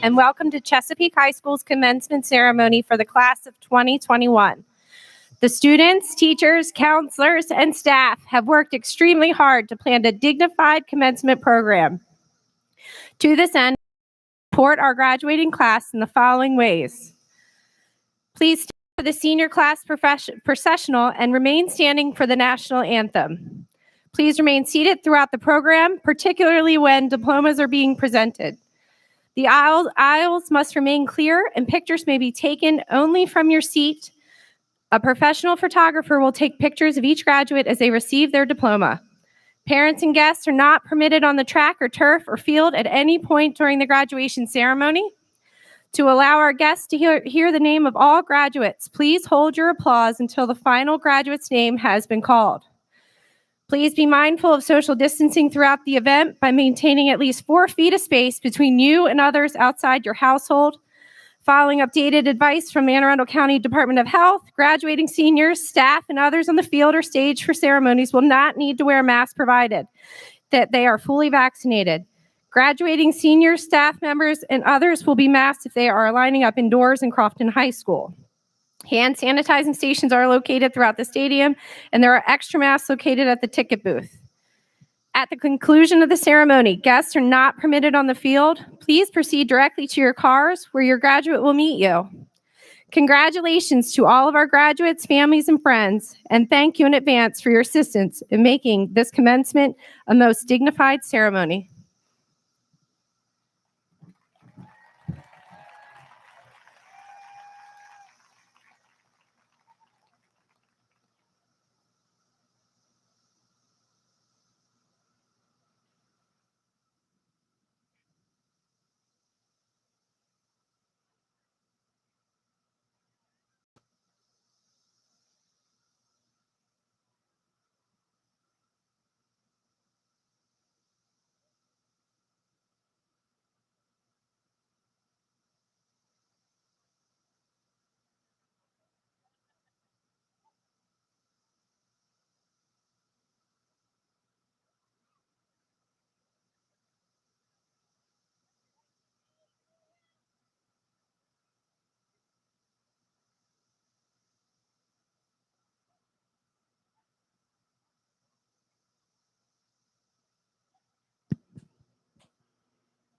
And welcome to Chesapeake High School's commencement ceremony for the class of 2021. The students, teachers, counselors, and staff have worked extremely hard to plan a dignified commencement program. To this end, we support our graduating class in the following ways. Please stand for the senior class processional and remain standing for the national anthem. Please remain seated throughout the program, particularly when diplomas are being presented. The aisles must remain clear and pictures may be taken only from your seat. A professional photographer will take pictures of each graduate as they receive their diploma. Parents and guests are not permitted on the track or turf or field at any point during the graduation ceremony. To allow our guests to hear the name of all graduates, please hold your applause until the final graduate's name has been called. Please be mindful of social distancing throughout the event by maintaining at least 4 feet of space between you and others outside your household. Following updated advice from Anne Arundel County Department of Health, graduating seniors, staff, and others on the field or stage for ceremonies will not need to wear a mask provided that they are fully vaccinated. Graduating seniors, staff members, and others will be masked if they are lining up indoors in Crofton High School. Hand sanitizing stations are located throughout the stadium, and there are extra masks located at the ticket booth. At the conclusion of the ceremony, guests are not permitted on the field. Please proceed directly to your cars where your graduate will meet you. Congratulations to all of our graduates, families, and friends, and thank you in advance for your assistance in making this commencement a most dignified ceremony.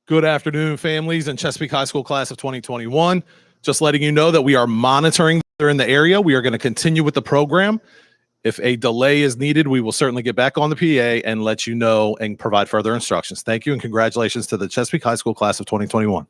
Good afternoon, families and Chesapeake High School class of 2021. Just letting you know that we are monitoring in the area. We are going to continue with the program. If a delay is needed, we will certainly get back on the PA and let you know and provide further instructions. Thank you and congratulations to the Chesapeake High School class of 2021.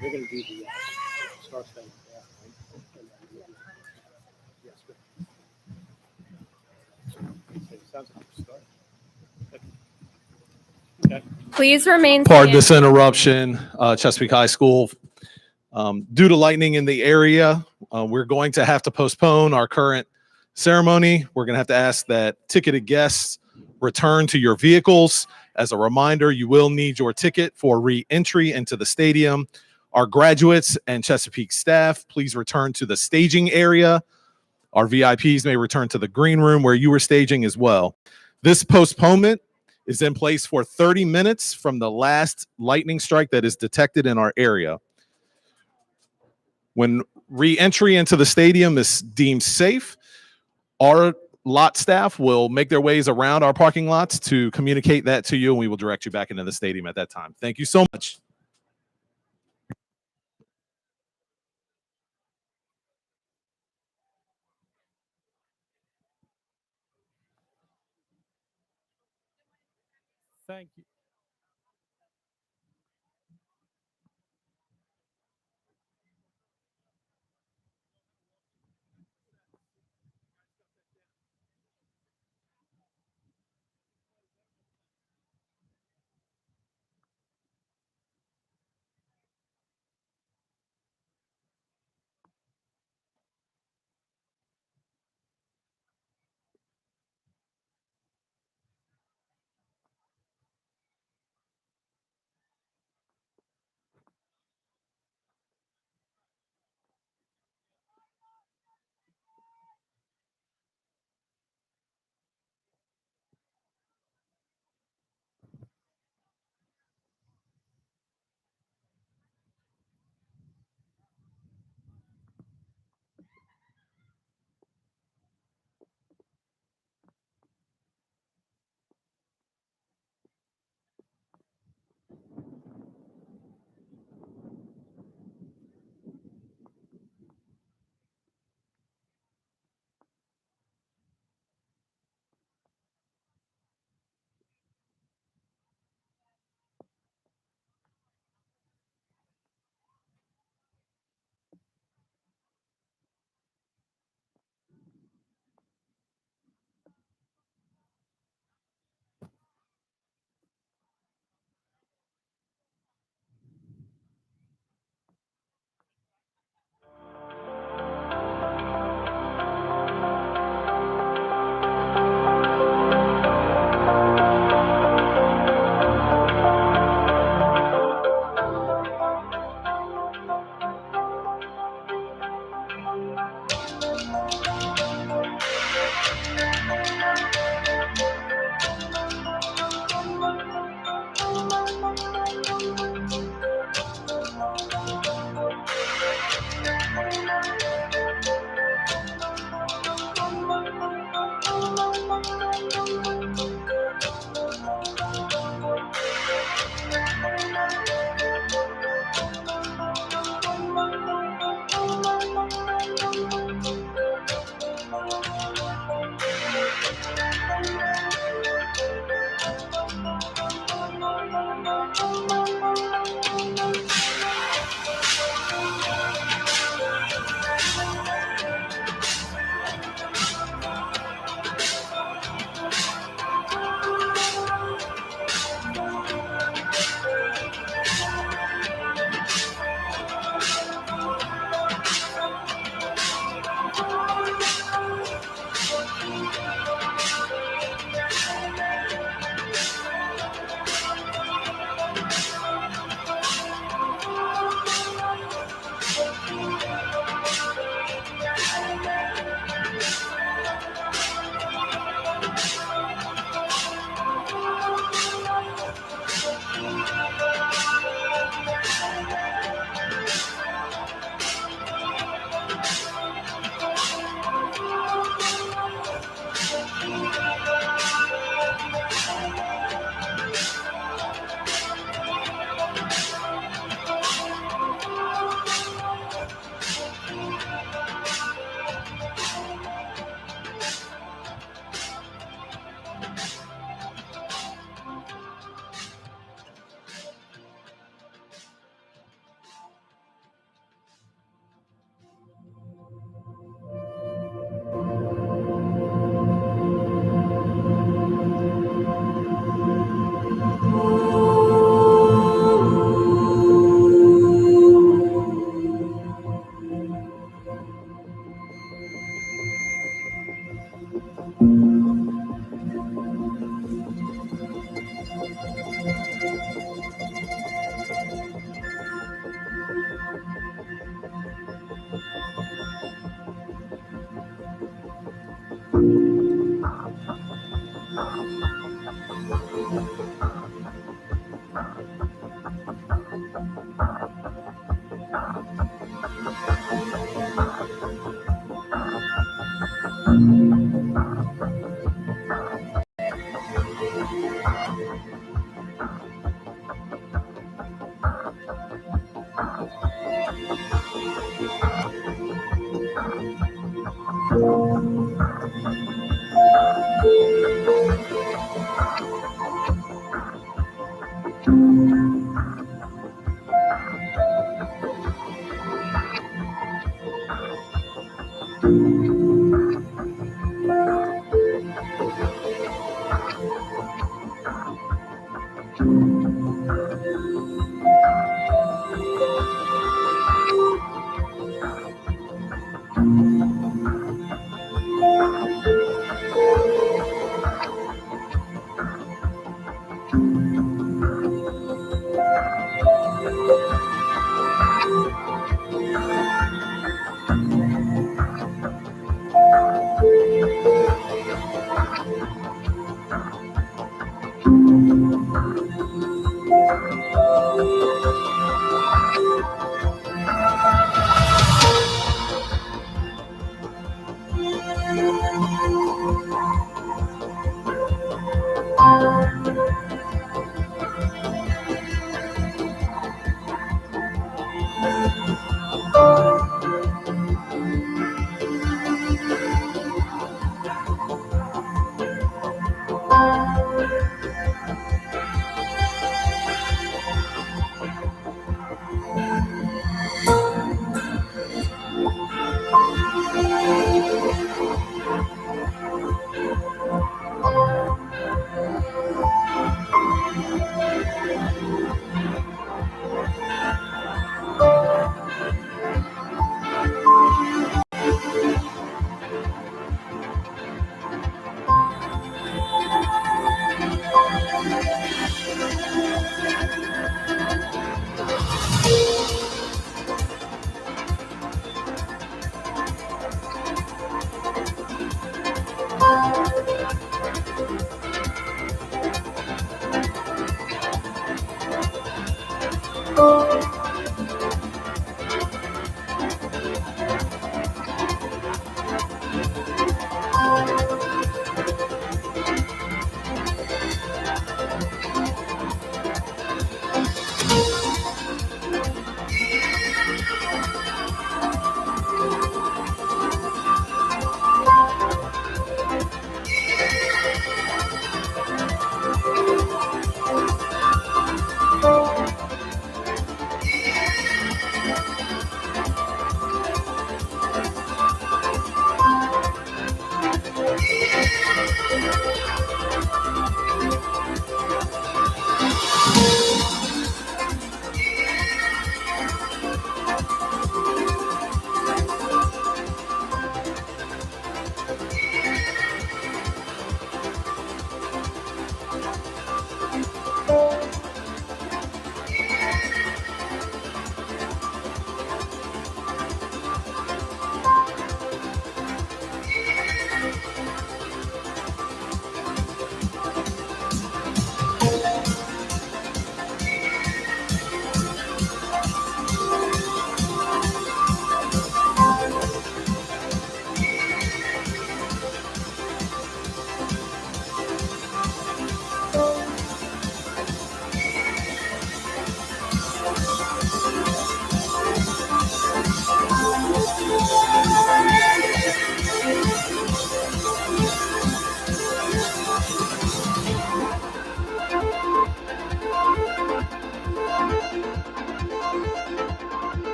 We're going to do the star thing. Sounds like a start. Okay. Please remain Pardon standing. this interruption, Chesapeake High School. Due to lightning in the area, we're going to have to postpone our current ceremony. We're going to have to ask that ticketed guests return to your vehicles. As a reminder, you will need your ticket for re-entry into the stadium. Our graduates and Chesapeake staff, please return to the staging area. Our VIPs may return to the green room where you were staging as well. This postponement is in place for 30 minutes from the last lightning strike that is detected in our area. When re-entry into the stadium is deemed safe, our lot staff will make their ways around our parking lots to communicate that to you, and we will direct you back into the stadium at that time. Thank you so much. Thank you.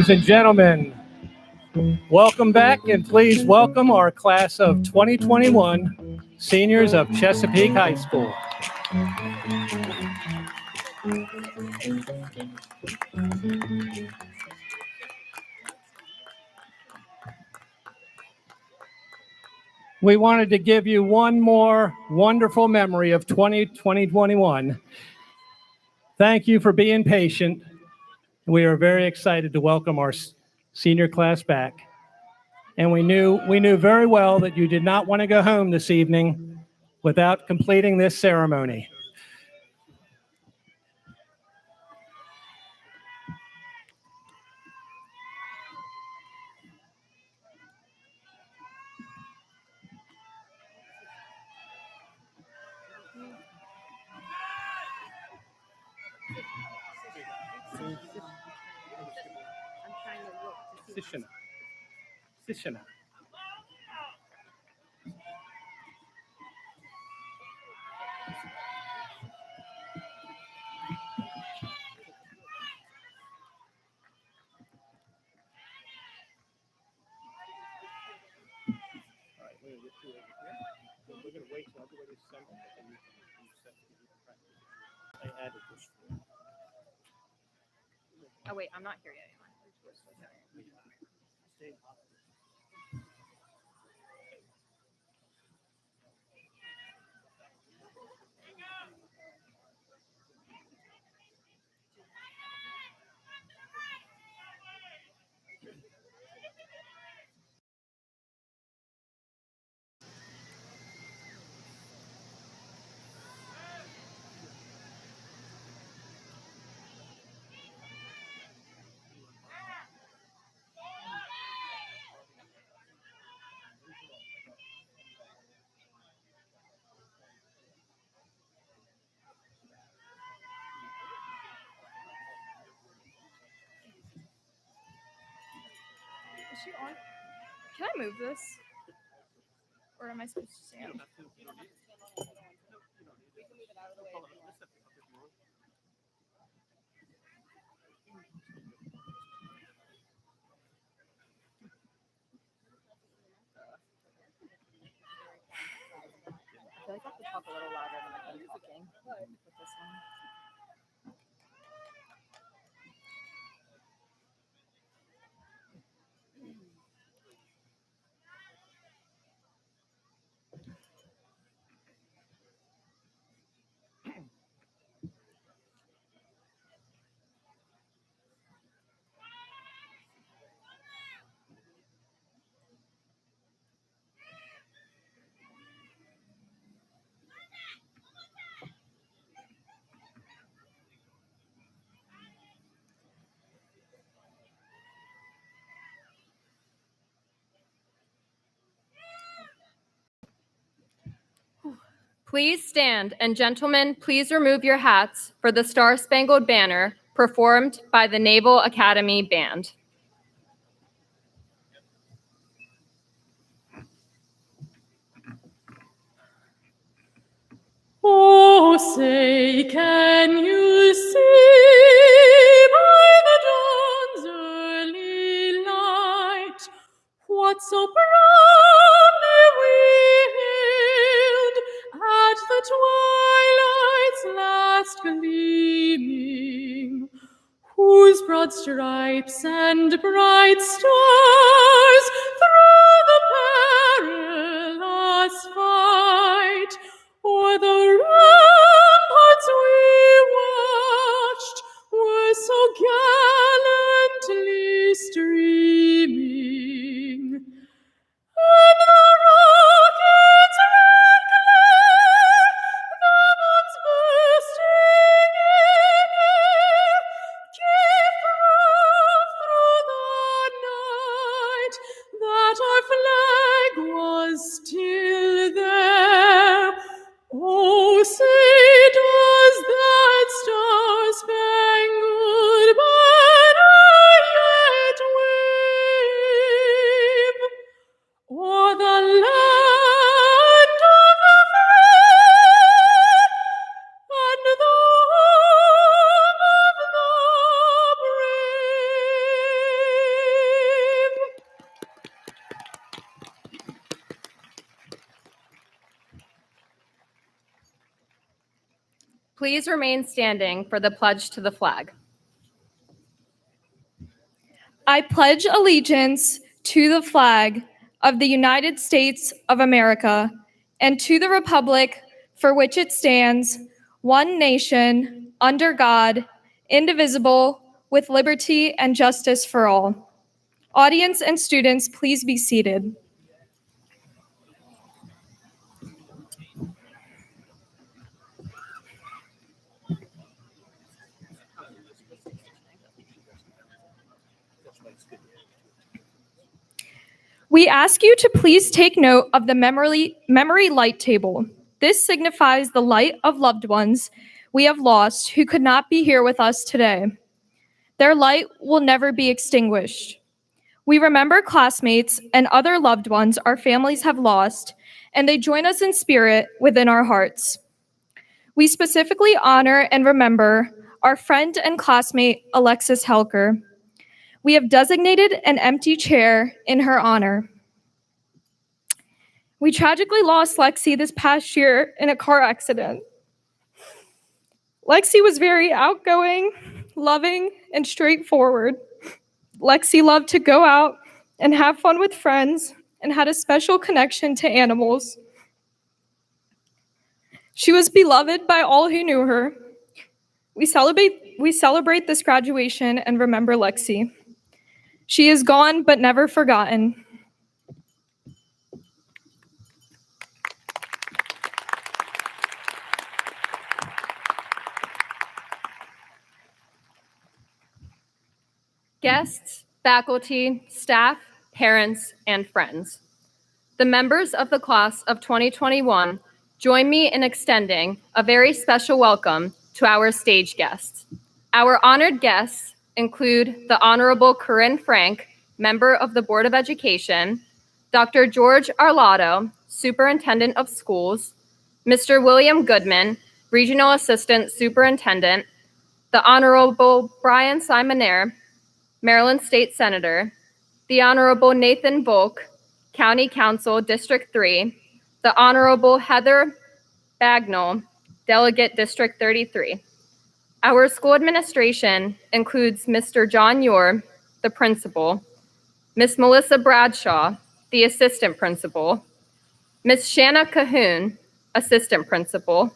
Ladies and gentlemen, welcome back, and please welcome our class of 2021 seniors of Chesapeake High School. We wanted to give you one more wonderful memory of 2021. Thank you for being patient. We are very excited to welcome our senior class back. And we knew very well that you did not want to go home this evening without completing this ceremony. Sishana. We're going to wait till everybody assembles and you can practice. I added this. Oh wait, I'm not here yet. Is she on? Can I move this? Or am I supposed to stand? I feel like I have to talk a little louder than I've been talking with this one. Please stand, and gentlemen, please remove your hats for the Star-Spangled Banner performed by the Naval Academy Band. Oh, say, can you see by the dawn's early light what so proudly we hailed at the twilight's last gleaming, whose broad stripes and bright stars through the perilous fight o'er the ramparts we watched were so gallantly streaming, and the rockets' red glare, the bombs bursting in air, gave proof through the night that our flag was still there. Oh, say does that star-spangled banner yet wave o'er the land of the free and the home of the brave? Please remain standing for the pledge to the flag. I pledge allegiance to the flag of the United States of America and to the republic for which it stands, one nation, under God, indivisible, with liberty and justice for all. Audience and students, please be seated. We ask you to please take note of the memory light table. This signifies the light of loved ones we have lost who could not be here with us today. Their light will never be extinguished. We remember classmates and other loved ones our families have lost, and they join us in spirit within our hearts. We specifically honor and remember our friend and classmate, Alexis Helker. We have designated an empty chair in her honor. We tragically lost Lexi this past year in a car accident. Lexi was very outgoing, loving, and straightforward. Lexi loved to go out and have fun with friends and had a special connection to animals. She was beloved by all who knew her. We celebrate this graduation and remember Lexi. She is gone but never forgotten. Guests, faculty, staff, parents, and friends. The members of the class of 2021 join me in extending a very special welcome to our stage guests. Our honored guests include the Honorable Corinne Frank, member of the Board of Education, Dr. George Arlotto, Superintendent of Schools, Mr. William Goodman, Regional Assistant Superintendent, the Honorable Brian Simonaire, Maryland State Senator, the Honorable Nathan Volk, County Council District 3, the Honorable Heather Bagnall, Delegate District 33. Our school administration includes Mr. John Ure, the principal, Miss Melissa Bradshaw, the assistant principal, Miss Shanna Cahoon, assistant principal,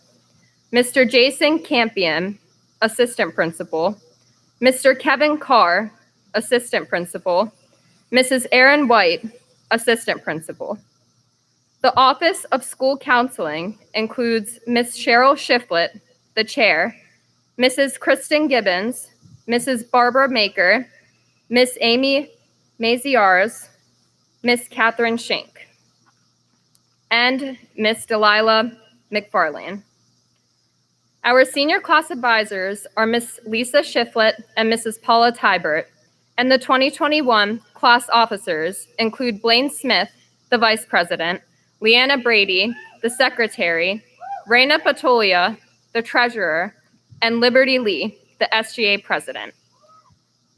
Mr. Jason Campion, assistant principal, Mr. Kevin Carr, assistant principal, Mrs. Erin White, assistant principal. The Office of School Counseling includes Miss Cheryl Shiflett, the chair, Mrs. Kristen Gibbons, Mrs. Barbara Maker, Miss Amy Maziarz, Miss Catherine Schenk, and Miss Delilah McFarlane. Our senior class advisors are Ms. Lisa Shiflett and Mrs. Paula Tybert, and the 2021 class officers include Blaine Smith, the vice president, Leanna Brady, the secretary, Raina Patolia, the treasurer, and Liberty Lee, the SGA president.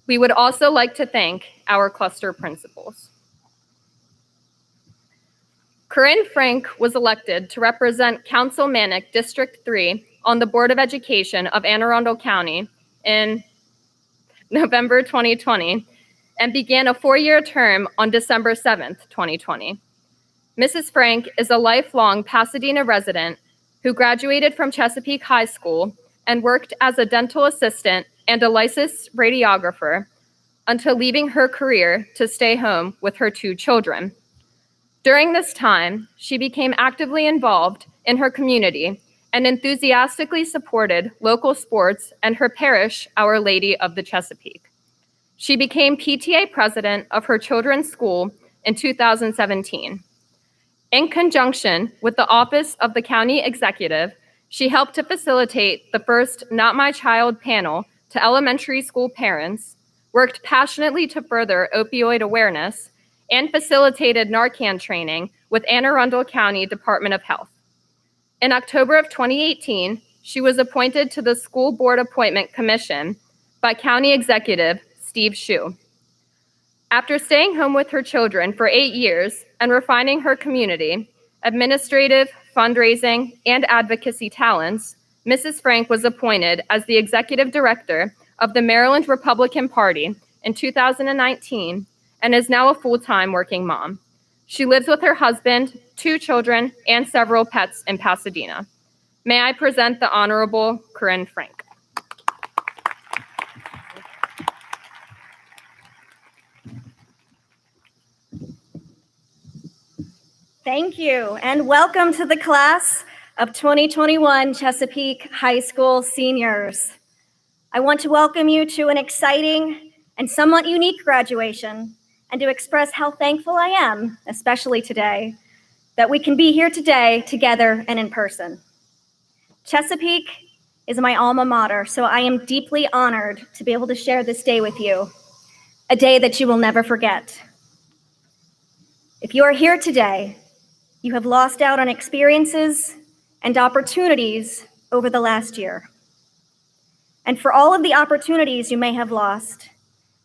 We would also like to thank our cluster principals. Corinne Frank was elected to represent Council Manic District 3 on the Board of Education of Anne Arundel County in November 2020 and began a 4-year term on December 7th, 2020. Mrs. Frank is a lifelong Pasadena resident who graduated from Chesapeake High School and worked as a dental assistant and a licensed radiographer until leaving her career to stay home with her 2 children. During this time, she became actively involved in her community and enthusiastically supported local sports and her parish, Our Lady of the Chesapeake. She became PTA president of her children's school in 2017. In conjunction with the Office of the County Executive, she helped to facilitate the first Not My Child panel to elementary school parents, worked passionately to further opioid awareness, and facilitated Narcan training with Anne Arundel County Department of Health. In October of 2018, she was appointed to the School Board Appointment Commission by County Executive Steve Shue. After staying home with her children for 8 years and refining her community, administrative, fundraising, and advocacy talents, Mrs. Frank was appointed as the executive director of the Maryland Republican Party in 2019 and is now a full-time working mom. She lives with her husband, 2 children, and several pets in Pasadena. May I present the Honorable Corinne Frank. Thank you, and welcome to the class of 2021 Chesapeake High School seniors. I want to welcome you to an exciting and somewhat unique graduation, and to express how thankful I am, especially today, that we can be here today together and in person. Chesapeake is my alma mater, so I am deeply honored to be able to share this day with you, a day that you will never forget. If you are here today, you have lost out on experiences and opportunities over the last year. And for all of the opportunities you may have lost,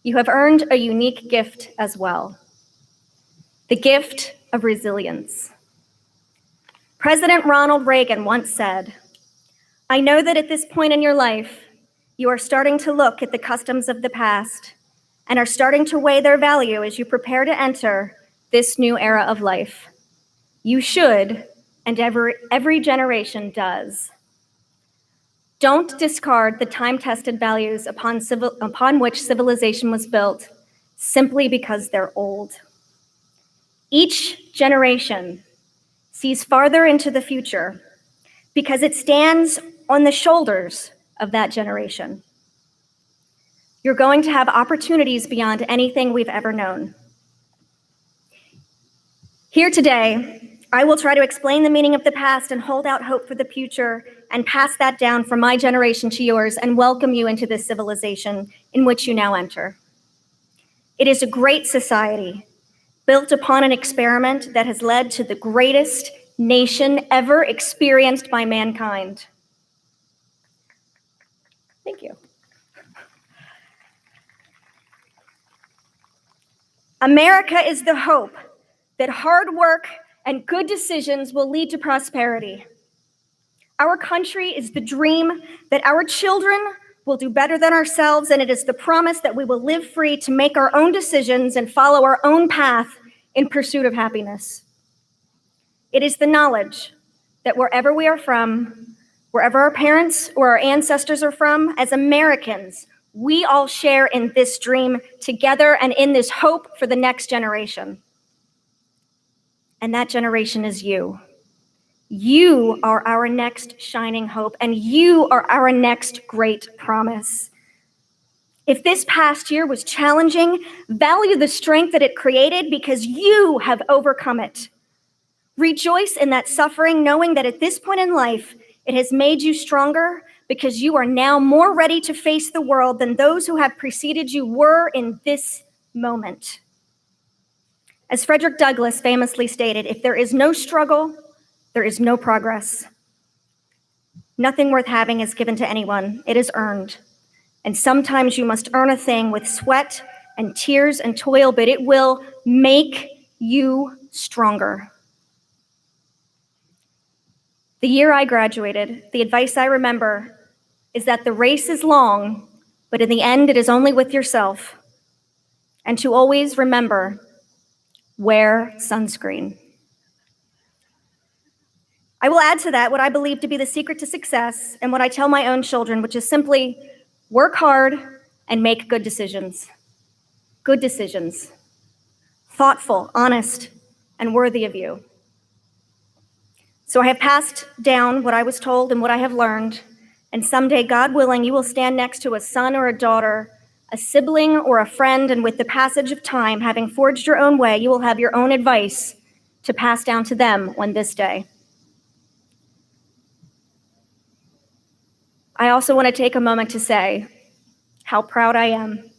you have earned a unique gift as well, the gift of resilience. President Ronald Reagan once said, "I know that at this point in your life, you are starting to look at the customs of the past and are starting to weigh their value as you prepare to enter this new era of life. You should, and every generation does. Don't discard the time-tested values upon which civilization was built simply because they're old. Each generation sees farther into the future because it stands on the shoulders of that generation. You're going to have opportunities beyond anything we've ever known. Here today, I will try to explain the meaning of the past and hold out hope for the future and pass that down from my generation to yours and welcome you into this civilization in which you now enter. It is a great society built upon an experiment that has led to the greatest nation ever experienced by mankind. Thank you. America is the hope that hard work and good decisions will lead to prosperity. Our country is the dream that our children will do better than ourselves, and it is the promise that we will live free to make our own decisions and follow our own path in pursuit of happiness. It is the knowledge that wherever we are from, wherever our parents or our ancestors are from, as Americans, we all share in this dream together and in this hope for the next generation. And that generation is you. You are our next shining hope, and you are our next great promise. If this past year was challenging, value the strength that it created because you have overcome it. Rejoice in that suffering, knowing that at this point in life, it has made you stronger because you are now more ready to face the world than those who have preceded you were in this moment. As Frederick Douglass famously stated, if there is no struggle, there is no progress. Nothing worth having is given to anyone. It is earned. And sometimes you must earn a thing with sweat and tears and toil, but it will make you stronger. The year I graduated, the advice I remember is that the race is long, but in the end, it is only with yourself. And to always remember, wear sunscreen. I will add to that what I believe to be the secret to success and what I tell my own children, which is simply work hard and make good decisions. Good decisions. Thoughtful, honest, and worthy of you. So I have passed down what I was told and what I have learned, and someday, God willing, you will stand next to a son or a daughter, a sibling or a friend, and with the passage of time, having forged your own way, you will have your own advice to pass down to them on this day. I also want to take a moment to say how proud I am,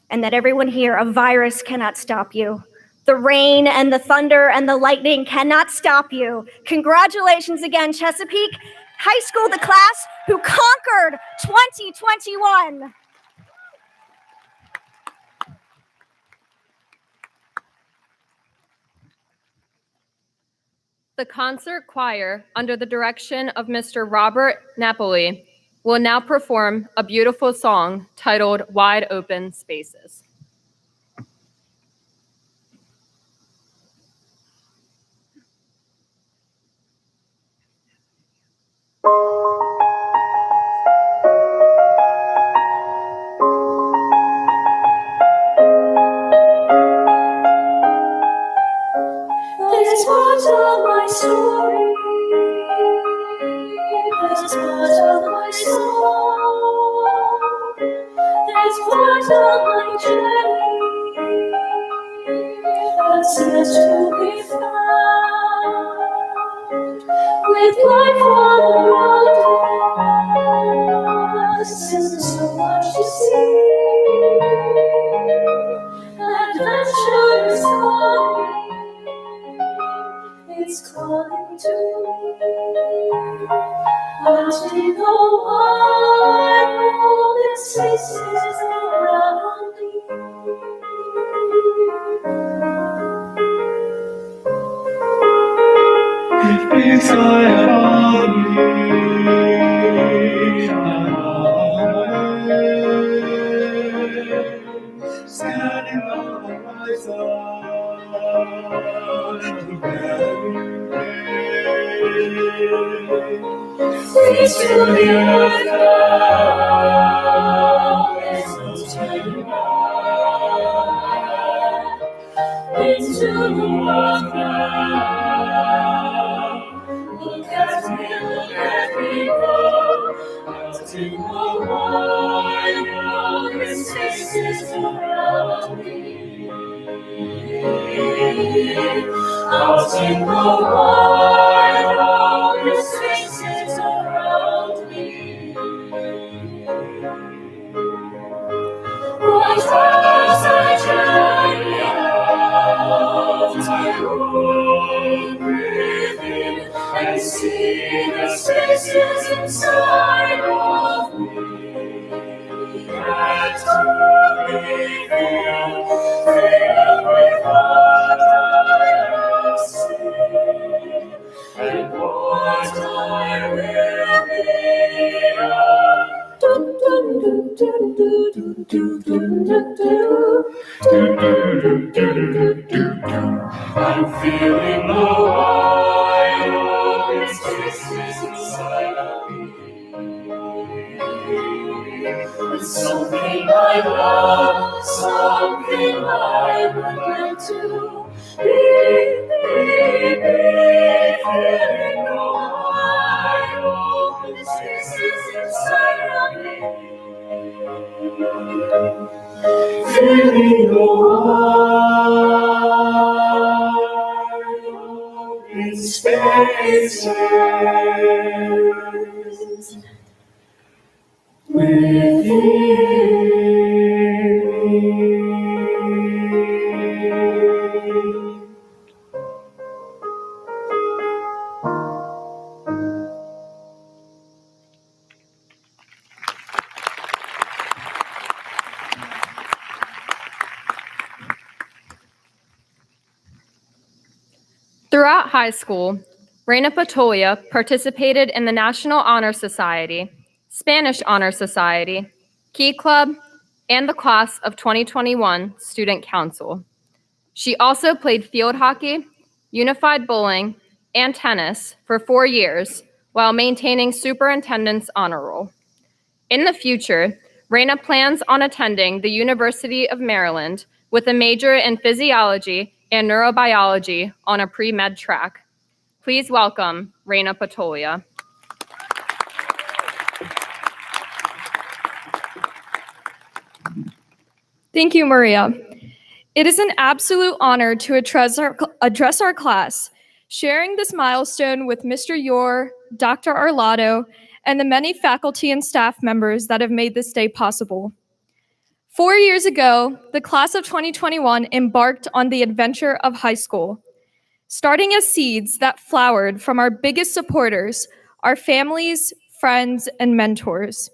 and that everyone here, a virus cannot stop you. The rain and the thunder and the lightning cannot stop you. Congratulations again, Chesapeake High School, the class who conquered 2021. The concert choir, under the direction of Mr. Robert Napoli, will now perform a beautiful song titled Wide Open Spaces. This part of my story, this part of my song, this part of my journey that's yet to be found. With life all around us, and so much to see, adventure is calling. It's calling to me out in the wide open spaces around me. It beats high above me, standing on the horizon. Reach to the earth now, there's no turning back. Into the world now, look at me go, out in the wide open spaces around me. Out in the wide open spaces around me. Right as I journey out, I will breathe in and see the spaces inside of me. And to be filled with what I have seen, and what I will be. I'm feeling the wide open spaces inside of me. It's something I love, something I would like to be, feeling the wide open spaces inside of me. Feeling the wide open spaces within. Throughout high school, Reina Patolia participated in the National Honor Society, Spanish Honor Society, Key Club, and the Class of 2021 Student Council. She also played field hockey, unified bowling, and tennis for 4 years while maintaining superintendent's honor roll. In the future, Reina plans on attending the University of Maryland with a major in physiology and neurobiology on a pre-med track. Please welcome Reina Patolia. Thank you, Maria. It is an absolute honor to address our class, sharing this milestone with Mr. Yor, Dr. Arlotto, and the many faculty and staff members that have made this day possible. 4 years ago, the class of 2021 embarked on the adventure of high school, starting as seeds that flowered from our biggest supporters, our families, friends, and mentors.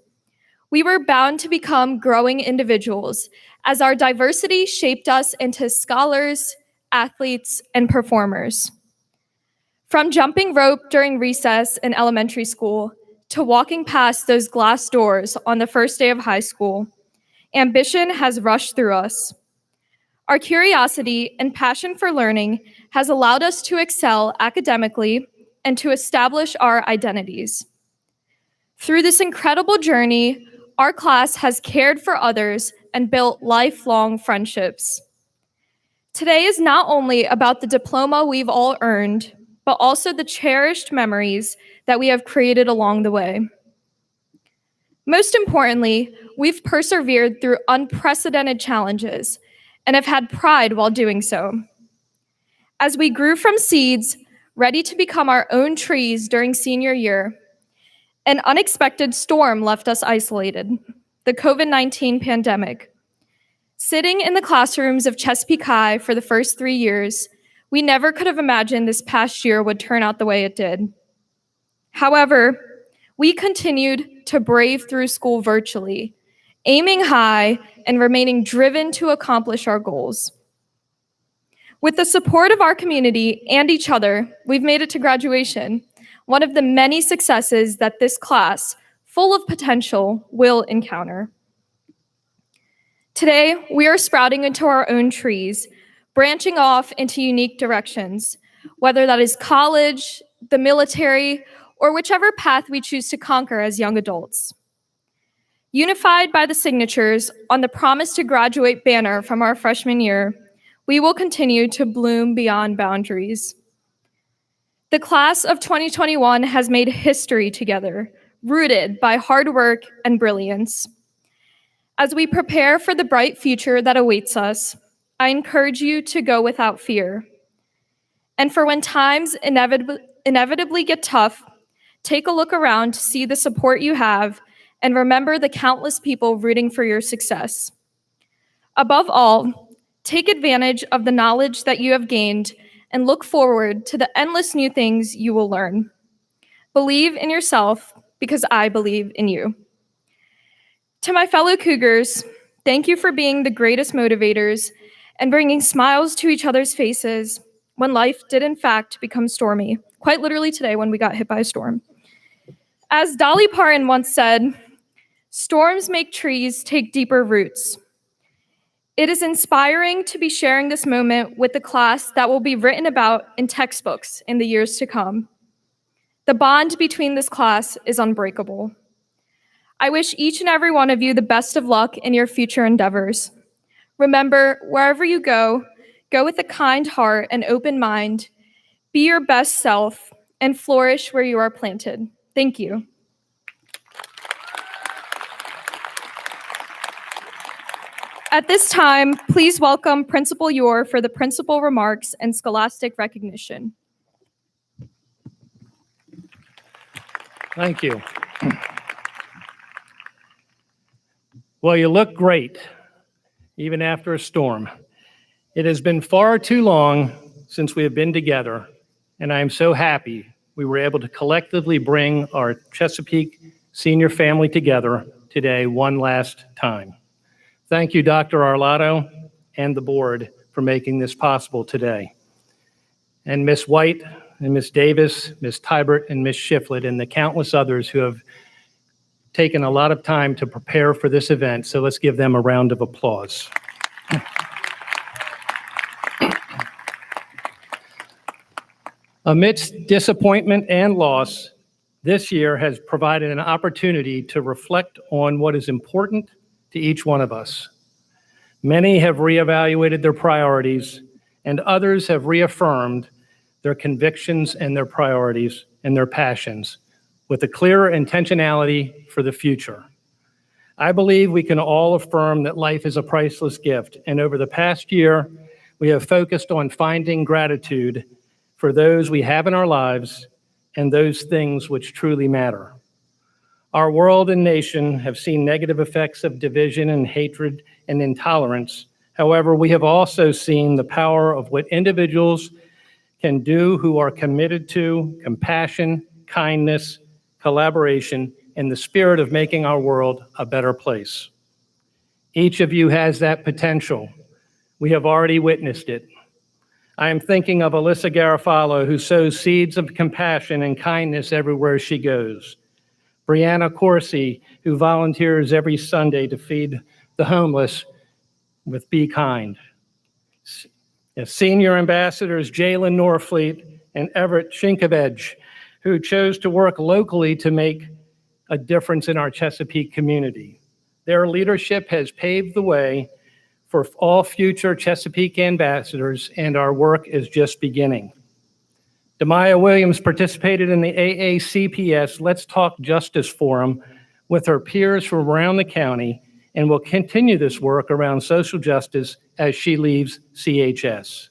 We were bound to become growing individuals as our diversity shaped us into scholars, athletes, and performers. From jumping rope during recess in elementary school to walking past those glass doors on the first day of high school, ambition has rushed through us. Our curiosity and passion for learning has allowed us to excel academically and to establish our identities. Through this incredible journey, our class has cared for others and built lifelong friendships. Today is not only about the diploma we've all earned, but also the cherished memories that we have created along the way. Most importantly, we've persevered through unprecedented challenges and have had pride while doing so. As we grew from seeds, ready to become our own trees during senior year, an unexpected storm left us isolated, the COVID-19 pandemic. Sitting in the classrooms of Chesapeake High for the first 3 years, we never could have imagined this past year would turn out the way it did. However, we continued to brave through school virtually, aiming high and remaining driven to accomplish our goals. With the support of our community and each other, we've made it to graduation, one of the many successes that this class, full of potential, will encounter. Today, we are sprouting into our own trees, branching off into unique directions, whether that is college, the military, or whichever path we choose to conquer as young adults. Unified by the signatures on the Promise to Graduate banner from our freshman year, we will continue to bloom beyond boundaries. The class of 2021 has made history together, rooted by hard work and brilliance. As we prepare for the bright future that awaits us, I encourage you to go without fear. And for when times inevitably get tough, take a look around to see the support you have and remember the countless people rooting for your success. Above all, take advantage of the knowledge that you have gained and look forward to the endless new things you will learn. Believe in yourself because I believe in you. To my fellow Cougars, thank you for being the greatest motivators and bringing smiles to each other's faces when life did in fact become stormy, quite literally today when we got hit by a storm. As Dolly Parton once said, "Storms make trees take deeper roots." It is inspiring to be sharing this moment with the class that will be written about in textbooks in the years to come. The bond between this class is unbreakable. I wish each and every one of you the best of luck in your future endeavors. Remember, wherever you go with a kind heart and open mind, be your best self, and flourish where you are planted. Thank you. At this time, please welcome Principal Yor for the principal remarks and scholastic recognition. Thank you. Well, you look great, even after a storm. It has been far too long since we have been together, and I am so happy we were able to collectively bring our Chesapeake senior family together today one last time. Thank you, Dr. Arlotto and the board for making this possible today. And Ms. White and Ms. Davis, Ms. Tybert and Ms. Shiflett, and the countless others who have taken a lot of time to prepare for this event. So let's give them a round of applause. Amidst disappointment and loss, this year has provided an opportunity to reflect on what is important to each one of us. Many have reevaluated their priorities, and others have reaffirmed their convictions and their priorities and their passions with a clearer intentionality for the future. I believe we can all affirm that life is a priceless gift, and over the past year, we have focused on finding gratitude for those we have in our lives and those things which truly matter. Our world and nation have seen negative effects of division and hatred and intolerance. However, we have also seen the power of what individuals can do who are committed to compassion, kindness, collaboration, and the spirit of making our world a better place. Each of you has that potential. We have already witnessed it. I am thinking of Alyssa Garofalo, who sows seeds of compassion and kindness everywhere she goes. Brianna Corsi, who volunteers every Sunday to feed the homeless with Be Kind. Senior ambassadors Jalen Norfleet and Everett Shinkovej, who chose to work locally to make a difference in our Chesapeake community. Their leadership has paved the way for all future Chesapeake ambassadors, and our work is just beginning. Demaya Williams participated in the AACPS Let's Talk Justice Forum with her peers from around the county and will continue this work around social justice as she leaves CHS.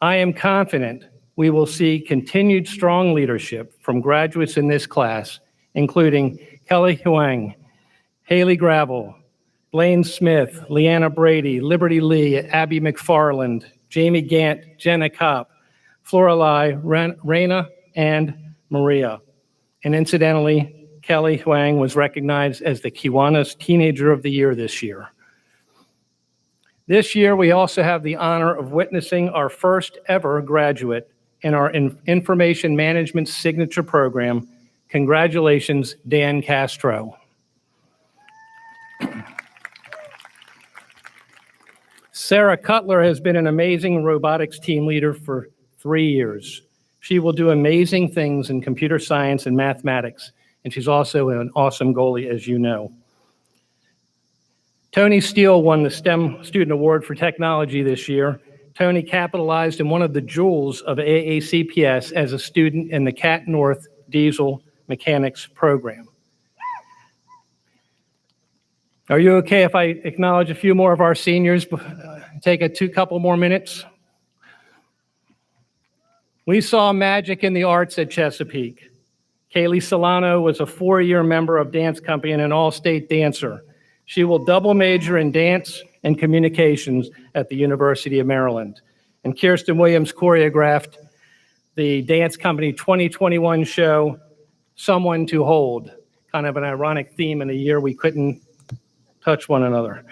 I am confident we will see continued strong leadership from graduates in this class, including Kelly Huang, Haley Gravel, Blaine Smith, Leanna Brady, Liberty Lee, Abby McFarland, Jamie Gant, Jenna Kopp, Florelei, Raina, and Maria. And incidentally, Kelly Huang was recognized as the Kiwanis Teenager of the Year this year. This year, we also have the honor of witnessing our first ever graduate in our Information Management Signature Program. Congratulations, Dan Castro. Sarah Cutler has been an amazing robotics team leader for 3 years. She will do amazing things in computer science and mathematics, and she's also an awesome goalie, as you know. Tony Steele won the STEM Student Award for Technology this year. Tony capitalized in one of the jewels of AACPS as a student in the Cat North Diesel Mechanics program. Are you okay if I acknowledge a few more of our seniors? Take a couple more minutes. We saw magic in the arts at Chesapeake. Kaylee Solano was a 4-year member of dance company and an all-state dancer. She will double major in dance and communications at the University of Maryland. And Kirsten Williams choreographed the dance company 2021 show, Someone to Hold, kind of an ironic theme in a year we couldn't touch one another.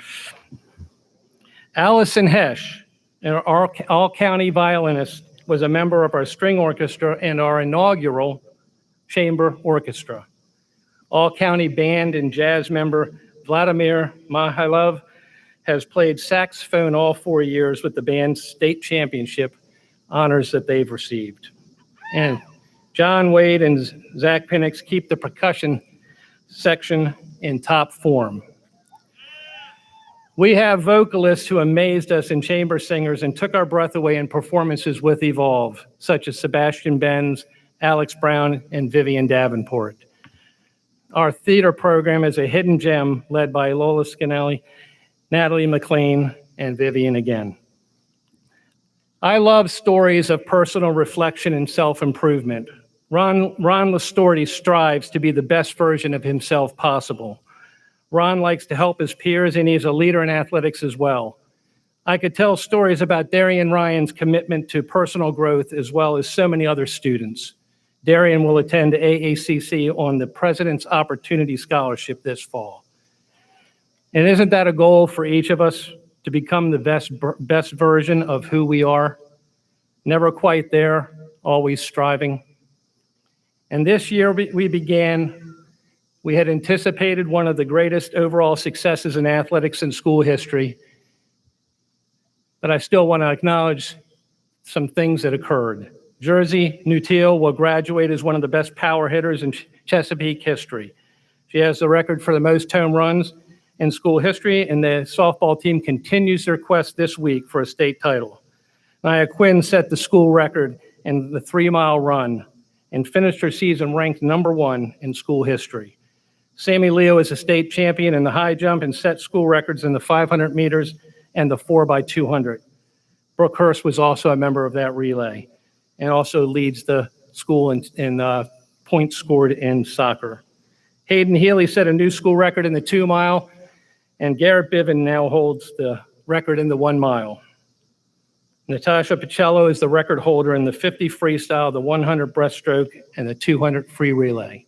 Allison Hesh, our all-county violinist, was a member of our string orchestra and our inaugural chamber orchestra. All-county band and jazz member Vladimir Mihailov has played saxophone all 4 years with the band's state championship honors that they've received. And John Wade and Zach Penix keep the percussion section in top form. We have vocalists who amazed us and chamber singers and took our breath away in performances with Evolve, such as Sebastian Benz, Alex Brown, and Vivian Davenport. Our theater program is a hidden gem led by Lola Scanelli, Natalie McLean, and Vivian again. I love stories of personal reflection and self-improvement. Ron Lastorti strives to be the best version of himself possible. Ron likes to help his peers, and he's a leader in athletics as well. I could tell stories about Darian Ryan's commitment to personal growth as well as so many other students. Darian will attend AACC on the President's Opportunity Scholarship this fall. And isn't that a goal for each of us, to become the best version of who we are? Never quite there, always striving. And this year we had anticipated one of the greatest overall successes in athletics in school history, but I still want to acknowledge some things that occurred. Jersey Nutile will graduate as one of the best power hitters in Chesapeake history. She has the record for the most home runs in school history, and the softball team continues their quest this week for a state title. Nia Quinn set the school record in the 3-mile run and finished her season ranked #1 in school history. Sammy Leo is a state champion in the high jump and set school records in the 500 meters and the 4x200. Brooke Hurst was also a member of that relay and also leads the school in points scored in soccer. Hayden Healy set a new school record in the 2-mile, and Garrett Biven now holds the record in the 1-mile. Natasha Pacello is the record holder in the 50 freestyle, the 100 breaststroke, and the 200 free relay.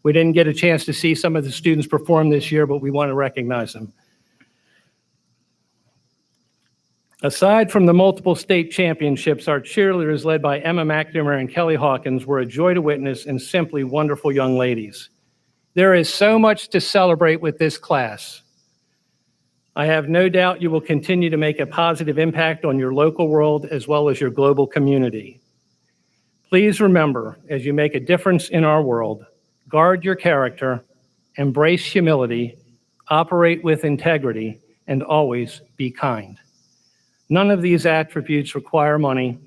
We didn't get a chance to see some of the students perform this year, but we want to recognize them. Aside from the multiple state championships, our cheerleaders led by Emma McNamara and Kelly Hawkins were a joy to witness and simply wonderful young ladies. There is so much to celebrate with this class. I have no doubt you will continue to make a positive impact on your local world as well as your global community. Please remember, as you make a difference in our world, guard your character, embrace humility, operate with integrity, and always be kind. None of these attributes require money,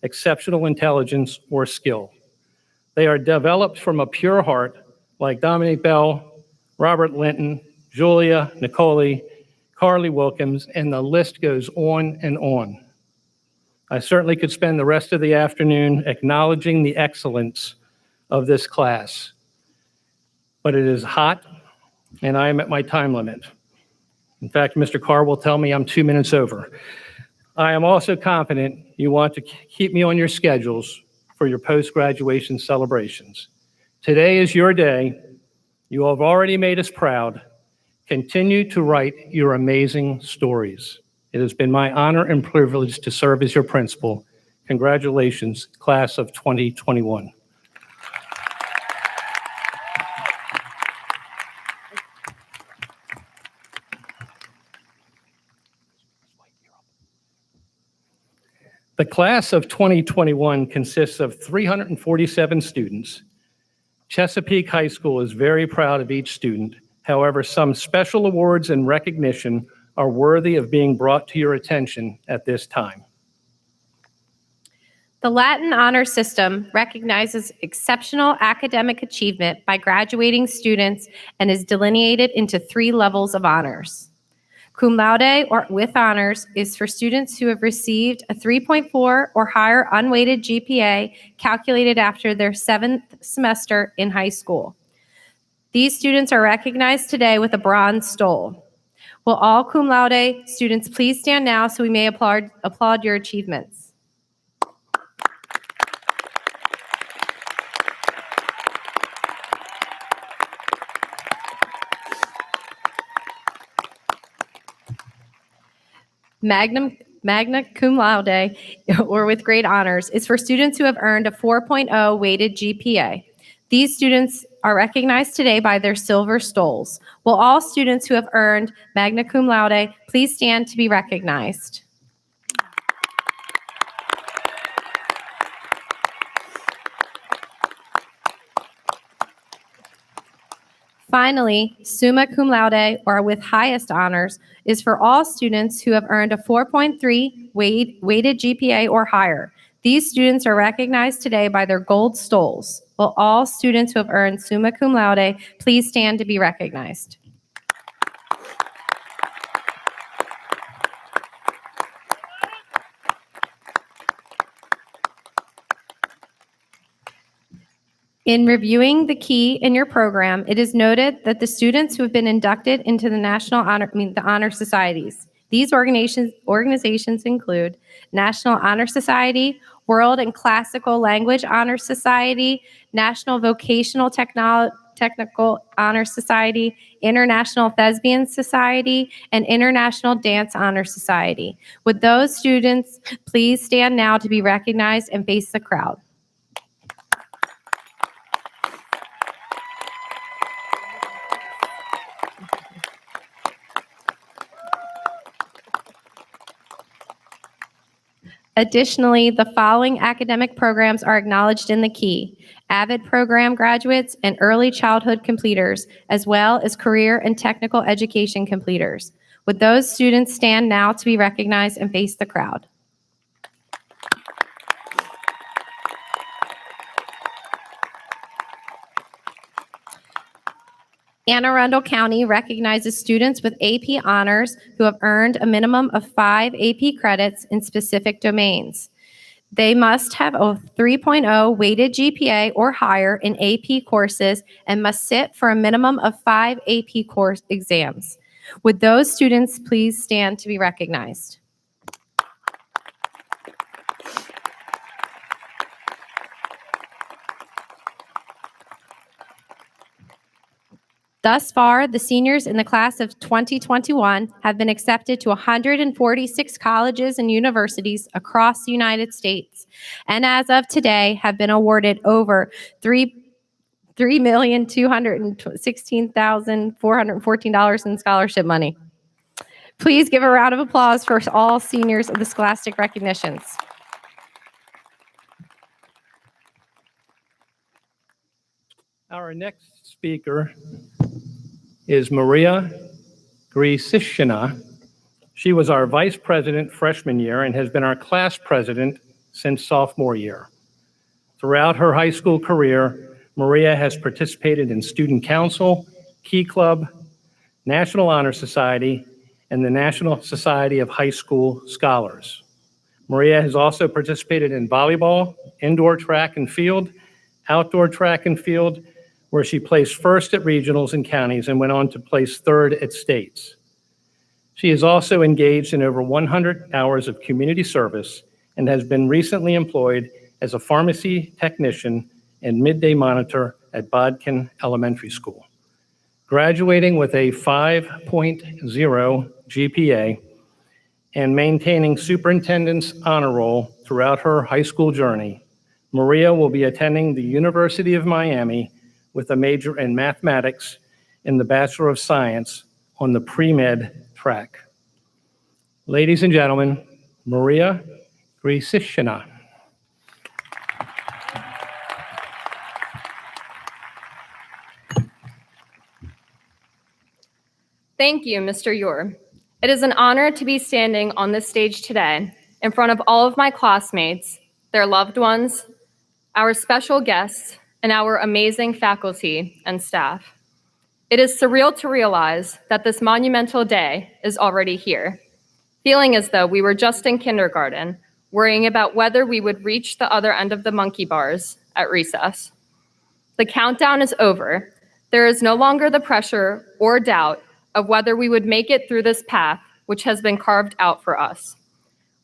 exceptional intelligence, or skill. They are developed from a pure heart, like Dominique Bell, Robert Linton, Julia, Nicole, Carly Wilkins, and the list goes on and on. I certainly could spend the rest of the afternoon acknowledging the excellence of this class, but it is hot and I am at my time limit. In fact, Mr. Carr will tell me I'm 2 minutes over. I am also confident you want to keep me on your schedules for your post-graduation celebrations. Today is your day. You have already made us proud. Continue to write your amazing stories. It has been my honor and privilege to serve as your principal. Congratulations, class of 2021. The class of 2021 consists of 347 students. Chesapeake High School is very proud of each student. However, some special awards and recognition are worthy of being brought to your attention at this time. The Latin Honor System recognizes exceptional academic achievement by graduating students and is delineated into 3 levels of honors. Cum laude, or with honors, is for students who have received a 3.4 or higher unweighted GPA calculated after their 7th semester in high school. These students are recognized today with a bronze stole. Will all cum laude students please stand now so we may applaud your achievements? Magna cum laude, or with great honors, is for students who have earned a 4.0 weighted GPA. These students are recognized today by their silver stoles. Will all students who have earned magna cum laude please stand to be recognized? Finally, summa cum laude, or with highest honors, is for all students who have earned a 4.3 weighted GPA or higher. These students are recognized today by their gold stoles. Will all students who have earned summa cum laude please stand to be recognized? In reviewing the key in your program, it is noted that the students who have been inducted into the the Honor Societies. These organizations include National Honor Society, World and Classical Language Honor Society, National Vocational Technical Honor Society, International Thespian Society, and International Dance Honor Society. Would those students please stand now to be recognized and face the crowd? Additionally, the following academic programs are acknowledged in the key: AVID program graduates and early childhood completers, as well as career and technical education completers. Would those students stand now to be recognized and face the crowd? Anne Arundel County recognizes students with AP honors who have earned a minimum of 5 AP credits in specific domains. They must have a 3.0 weighted GPA or higher in AP courses and must sit for a minimum of 5 AP course exams. Would those students please stand to be recognized? Thus far, the seniors in the class of 2021 have been accepted to 146 colleges and universities across the United States, and as of today have been awarded over $3,216,414 in scholarship money. Please give a round of applause for all seniors of the Scholastic Recognitions. Our next speaker is Maria Grisishina. She was our vice president freshman year and has been our class president since sophomore year. Throughout her high school career, Maria has participated in student council, Key Club, National Honor Society, and the National Society of High School Scholars. Maria has also participated in volleyball, indoor track and field, outdoor track and field, where she placed first at regionals and counties and went on to place third at states. She is also engaged in over 100 hours of community service and has been recently employed as a pharmacy technician and midday monitor at Bodkin Elementary School. Graduating with a 5.0 GPA and maintaining superintendent's honor roll throughout her high school journey, Maria will be attending the University of Miami with a major in mathematics and the Bachelor of Science on the pre-med track. Ladies and gentlemen, Maria Grisishina. Thank you, Mr. Ure. It is an honor to be standing on this stage today in front of all of my classmates, their loved ones, our special guests, and our amazing faculty and staff. It is surreal to realize that this monumental day is already here, feeling as though we were just in kindergarten, worrying about whether we would reach the other end of the monkey bars at recess. The countdown is over. There is no longer the pressure or doubt of whether we would make it through this path which has been carved out for us.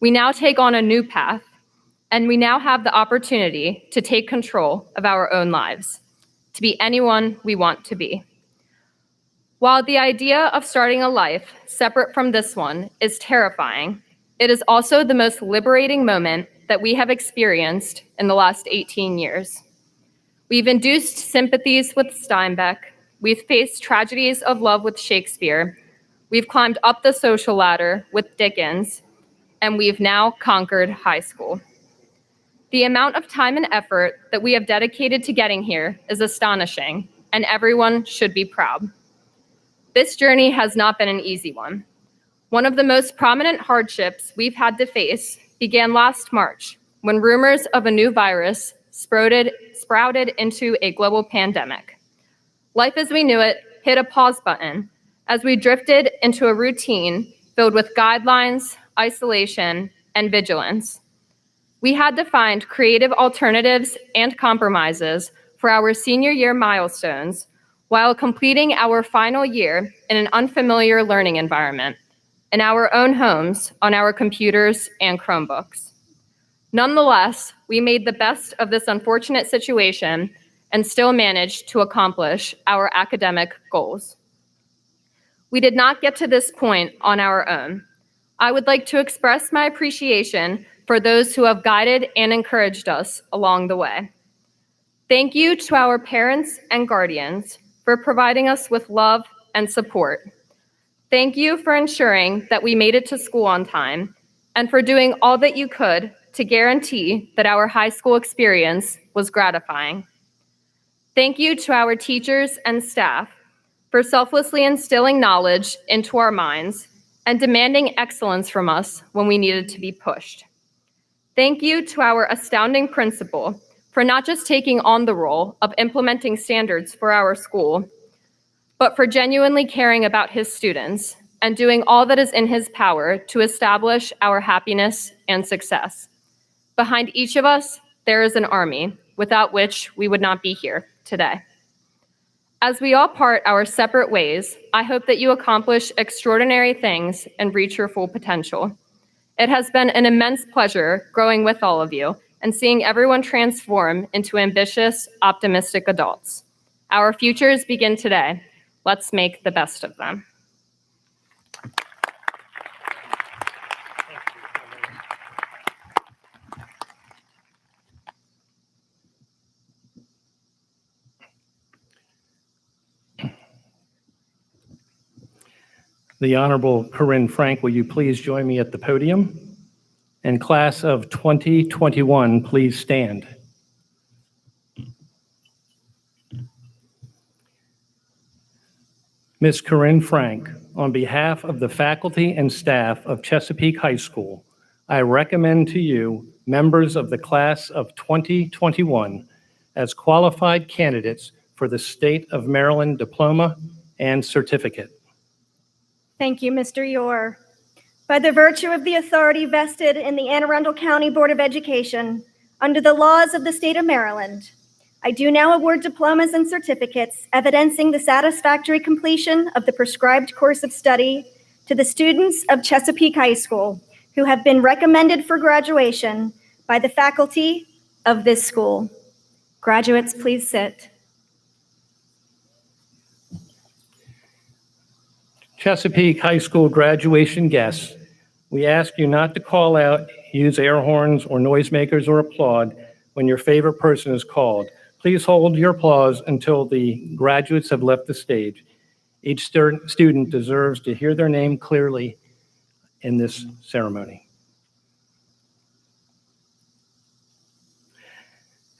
We now take on a new path, and we now have the opportunity to take control of our own lives, to be anyone we want to be. While the idea of starting a life separate from this one is terrifying, it is also the most liberating moment that we have experienced in the last 18 years. We've induced sympathies with Steinbeck, we've faced tragedies of love with Shakespeare, we've climbed up the social ladder with Dickens, and we've now conquered high school. The amount of time and effort that we have dedicated to getting here is astonishing, and everyone should be proud. This journey has not been an easy one. One of the most prominent hardships we've had to face began last March, when rumors of a new virus sprouted into a global pandemic. Life as we knew it hit a pause button as we drifted into a routine filled with guidelines, isolation, and vigilance. We had to find creative alternatives and compromises for our senior year milestones while completing our final year in an unfamiliar learning environment, in our own homes, on our computers and Chromebooks. Nonetheless, we made the best of this unfortunate situation and still managed to accomplish our academic goals. We did not get to this point on our own. I would like to express my appreciation for those who have guided and encouraged us along the way. Thank you to our parents and guardians for providing us with love and support. Thank you for ensuring that we made it to school on time and for doing all that you could to guarantee that our high school experience was gratifying. Thank you to our teachers and staff for selflessly instilling knowledge into our minds and demanding excellence from us when we needed to be pushed. Thank you to our astounding principal for not just taking on the role of implementing standards for our school, but for genuinely caring about his students and doing all that is in his power to establish our happiness and success. Behind each of us, there is an army, without which we would not be here today. As we all part our separate ways, I hope that you accomplish extraordinary things and reach your full potential. It has been an immense pleasure growing with all of you and seeing everyone transform into ambitious, optimistic adults. Our futures begin today. Let's make the best of them. The Honorable Corinne Frank, will you please join me at the podium? And class of 2021, please stand. Ms. Corinne Frank, on behalf of the faculty and staff of Chesapeake High School, I recommend to you members of the class of 2021 as qualified candidates for the State of Maryland diploma and certificate. Thank you, Mr. Yor. By the virtue of the authority vested in the Anne Arundel County Board of Education, under the laws of the state of Maryland, I do now award diplomas and certificates evidencing the satisfactory completion of the prescribed course of study to the students of Chesapeake High School who have been recommended for graduation by the faculty of this school. Graduates, please sit. Chesapeake High School graduation guests, we ask you not to call out, use air horns or noisemakers or applaud when your favorite person is called. Please hold your applause until the graduates have left the stage. Each student deserves to hear their name clearly in this ceremony.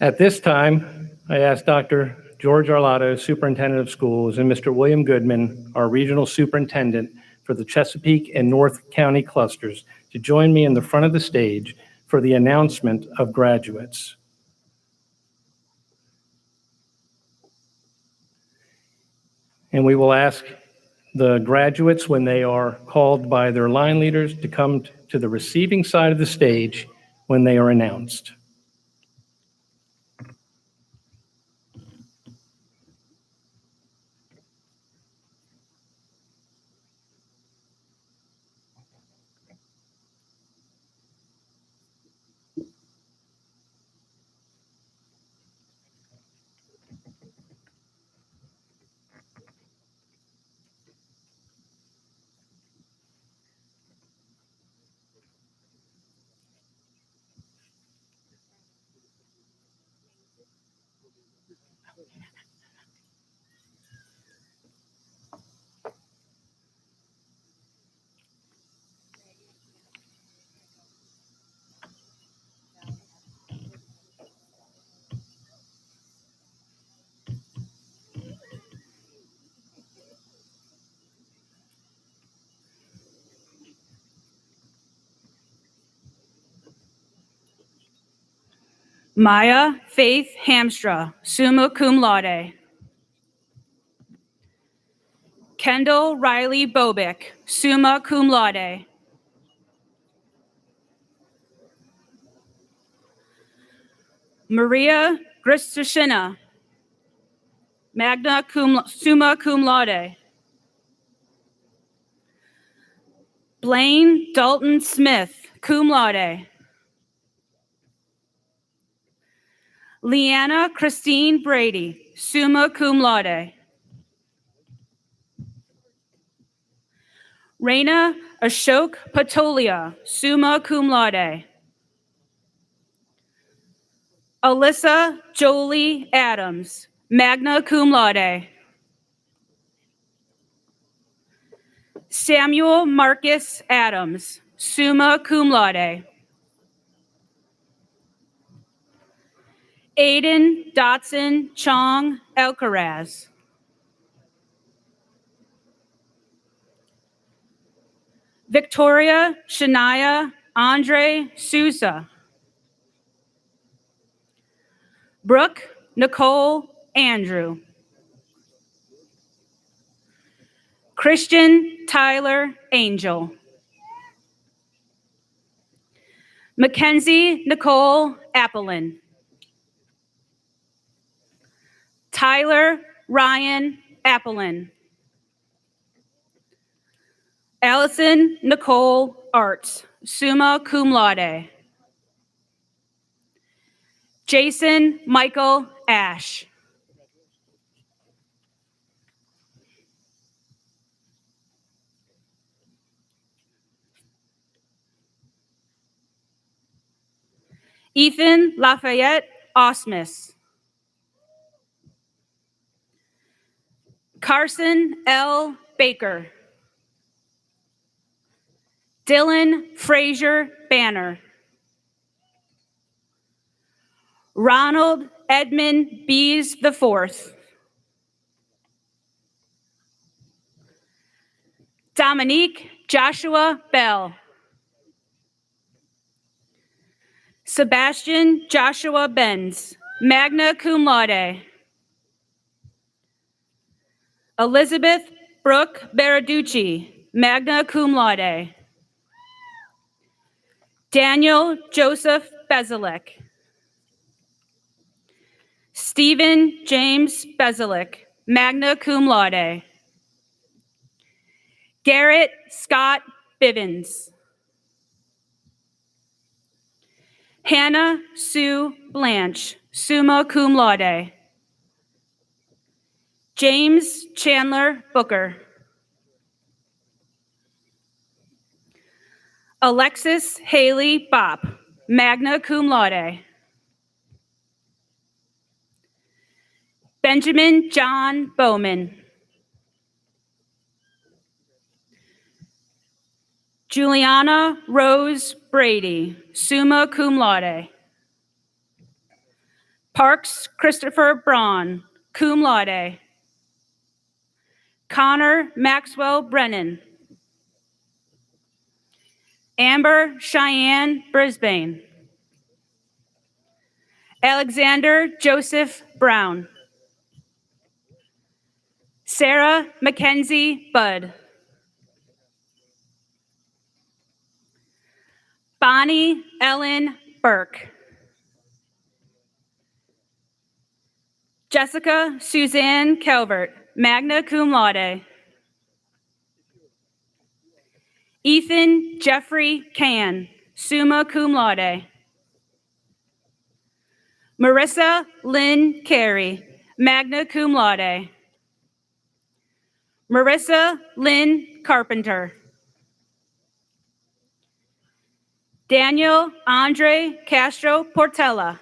At this time, I ask Dr. George Arlotto, Superintendent of Schools, and Mr. William Goodman, our Regional Superintendent for the Chesapeake and North County clusters, to join me in the front of the stage for the announcement of graduates. And we will ask the graduates, when they are called by their line leaders, to come to the receiving side of the stage when they are announced. Maya Faith Hamstra, summa cum laude. Kendall Riley Bobick, summa cum laude. Maria Gristashina, summa cum laude. Blaine Dalton Smith, cum laude. Leanna Christine Brady, summa cum laude. Reina Ashok Patolia, summa cum laude. Alyssa Jolie Adams, magna cum laude. Samuel Marcus Adams, summa cum laude. Aiden Dotson Chong Alcaraz. Victoria Shania Andre Sousa. Brooke Nicole Andrew. Christian Tyler Angel. Mackenzie Nicole Appelin. Tyler Ryan Appelin. Allison Nicole Arts, summa cum laude. Jason Michael Ash. Ethan Lafayette Osmus. Carson L. Baker. Dylan Frazier Banner. Ronald Edmund Bees IV. Dominique Joshua Bell. Sebastian Joshua Benz, magna cum laude. Elizabeth Brooke Baraducci, magna cum laude. Daniel Joseph Bezalek. Stephen James Bezalek, magna cum laude. Garrett Scott Bivens. Hannah Sue Blanche, summa cum laude. James Chandler Booker. Alexis Haley Bopp, magna cum laude. Benjamin John Bowman. Juliana Rose Brady, summa cum laude. Parks Christopher Braun, cum laude. Connor Maxwell Brennan. Amber Cheyenne Brisbane. Alexander Joseph Brown. Sarah Mackenzie Budd. Bonnie Ellen Burke. Jessica Suzanne Calvert, magna cum laude. Ethan Jeffrey Can, summa cum laude. Marissa Lynn Carey, magna cum laude. Marissa Lynn Carpenter. Daniel Andre Castro Portela.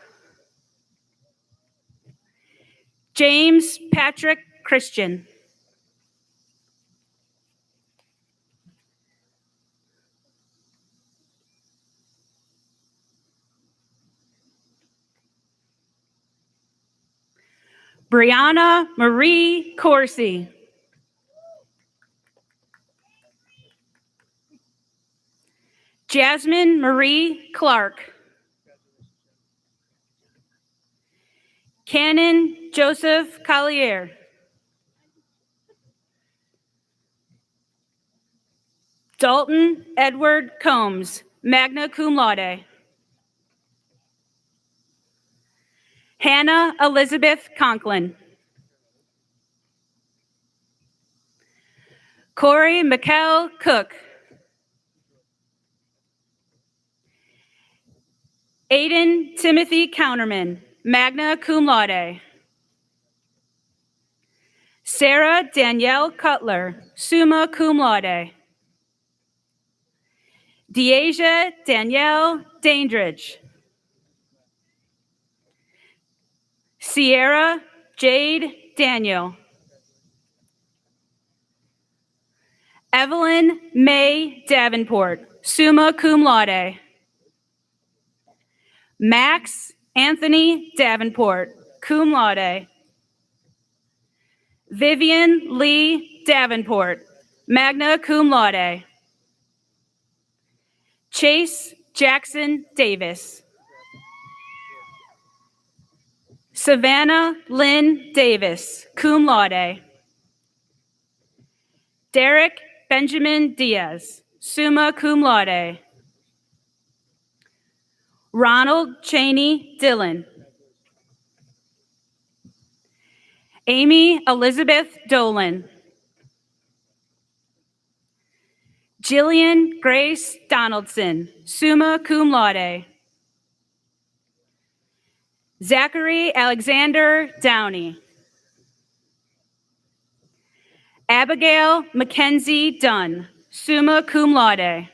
James Patrick Christian. Brianna Marie Corsi. Jasmine Marie Clark. Canon Joseph Collier. Dalton Edward Combs, magna cum laude. Hannah Elizabeth Conklin. Corey Mikkel Cook. Aiden Timothy Counterman, magna cum laude. Sarah Danielle Cutler, summa cum laude. Deasia Danielle Dandridge. Sierra Jade Daniel. Evelyn May Davenport, summa cum laude. Max Anthony Davenport, cum laude. Vivian Lee Davenport, magna cum laude. Chase Jackson Davis. Savannah Lynn Davis, cum laude. Derek Benjamin Diaz, summa cum laude. Ronald Cheney Dillon. Amy Elizabeth Dolan. Jillian Grace Donaldson, summa cum laude. Zachary Alexander Downey. Abigail Mackenzie Dunn, summa cum laude.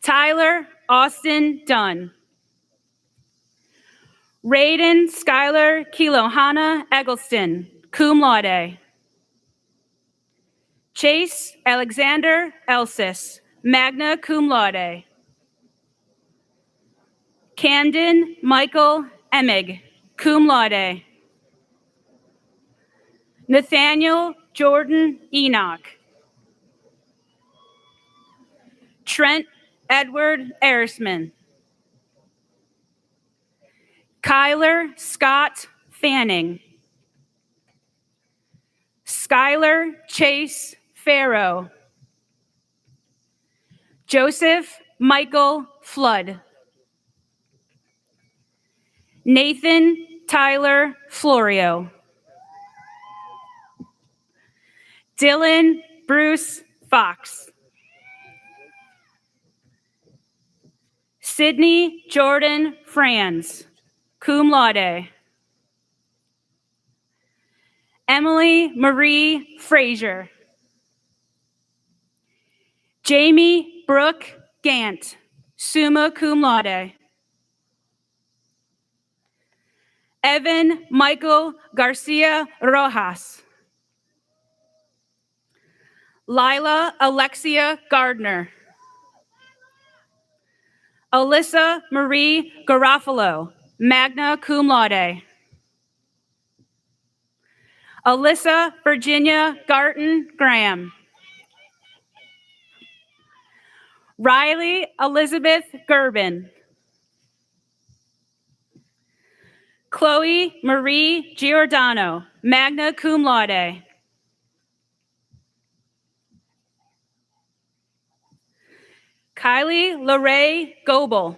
Tyler Austin Dunn. Raiden Skylar Kilohana Eggleston, cum laude. Chase Alexander Elsis, magna cum laude. Camden Michael Emig, cum laude. Nathaniel Jordan Enoch. Trent Edward Erisman. Kyler Scott Fanning. Skylar Chase Farrow. Joseph Michael Flood. Nathan Tyler Florio. Dylan Bruce Fox. Sydney Jordan Franz, cum laude. Emily Marie Frazier. Jamie Brooke Gant, summa cum laude. Evan Michael Garcia Rojas. Lila Alexia Gardner. Alyssa Marie Garofalo, magna cum laude. Alyssa Virginia Garton Graham. Riley Elizabeth Gerben. Chloe Marie Giordano, magna cum laude. Kylie Lorraine Goebel.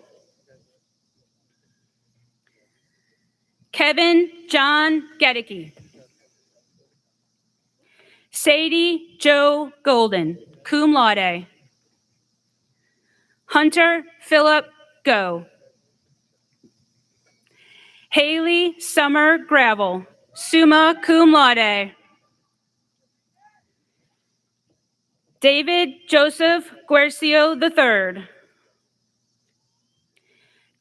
Kevin John Gedicke. Sadie Joe Golden, cum laude. Hunter Philip Go. Haley Summer Gravel, summa cum laude. David Joseph Guercio III.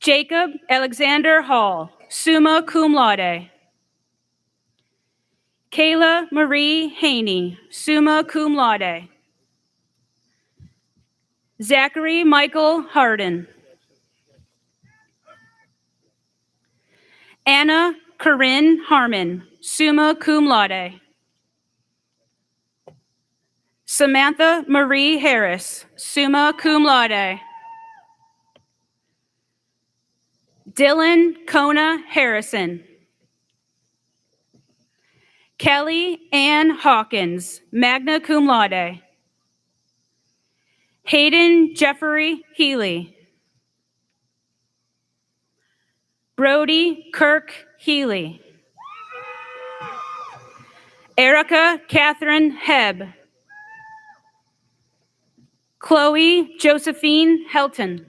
Jacob Alexander Hall, summa cum laude. Kayla Marie Haney, summa cum laude. Zachary Michael Harden. Anna Corinne Harmon, summa cum laude. Samantha Marie Harris, summa cum laude. Dylan Kona Harrison. Kelly Ann Hawkins, magna cum laude. Hayden Jeffrey Healy. Brody Kirk Healy. Erica Catherine Hebb, Chloe Josephine Helton.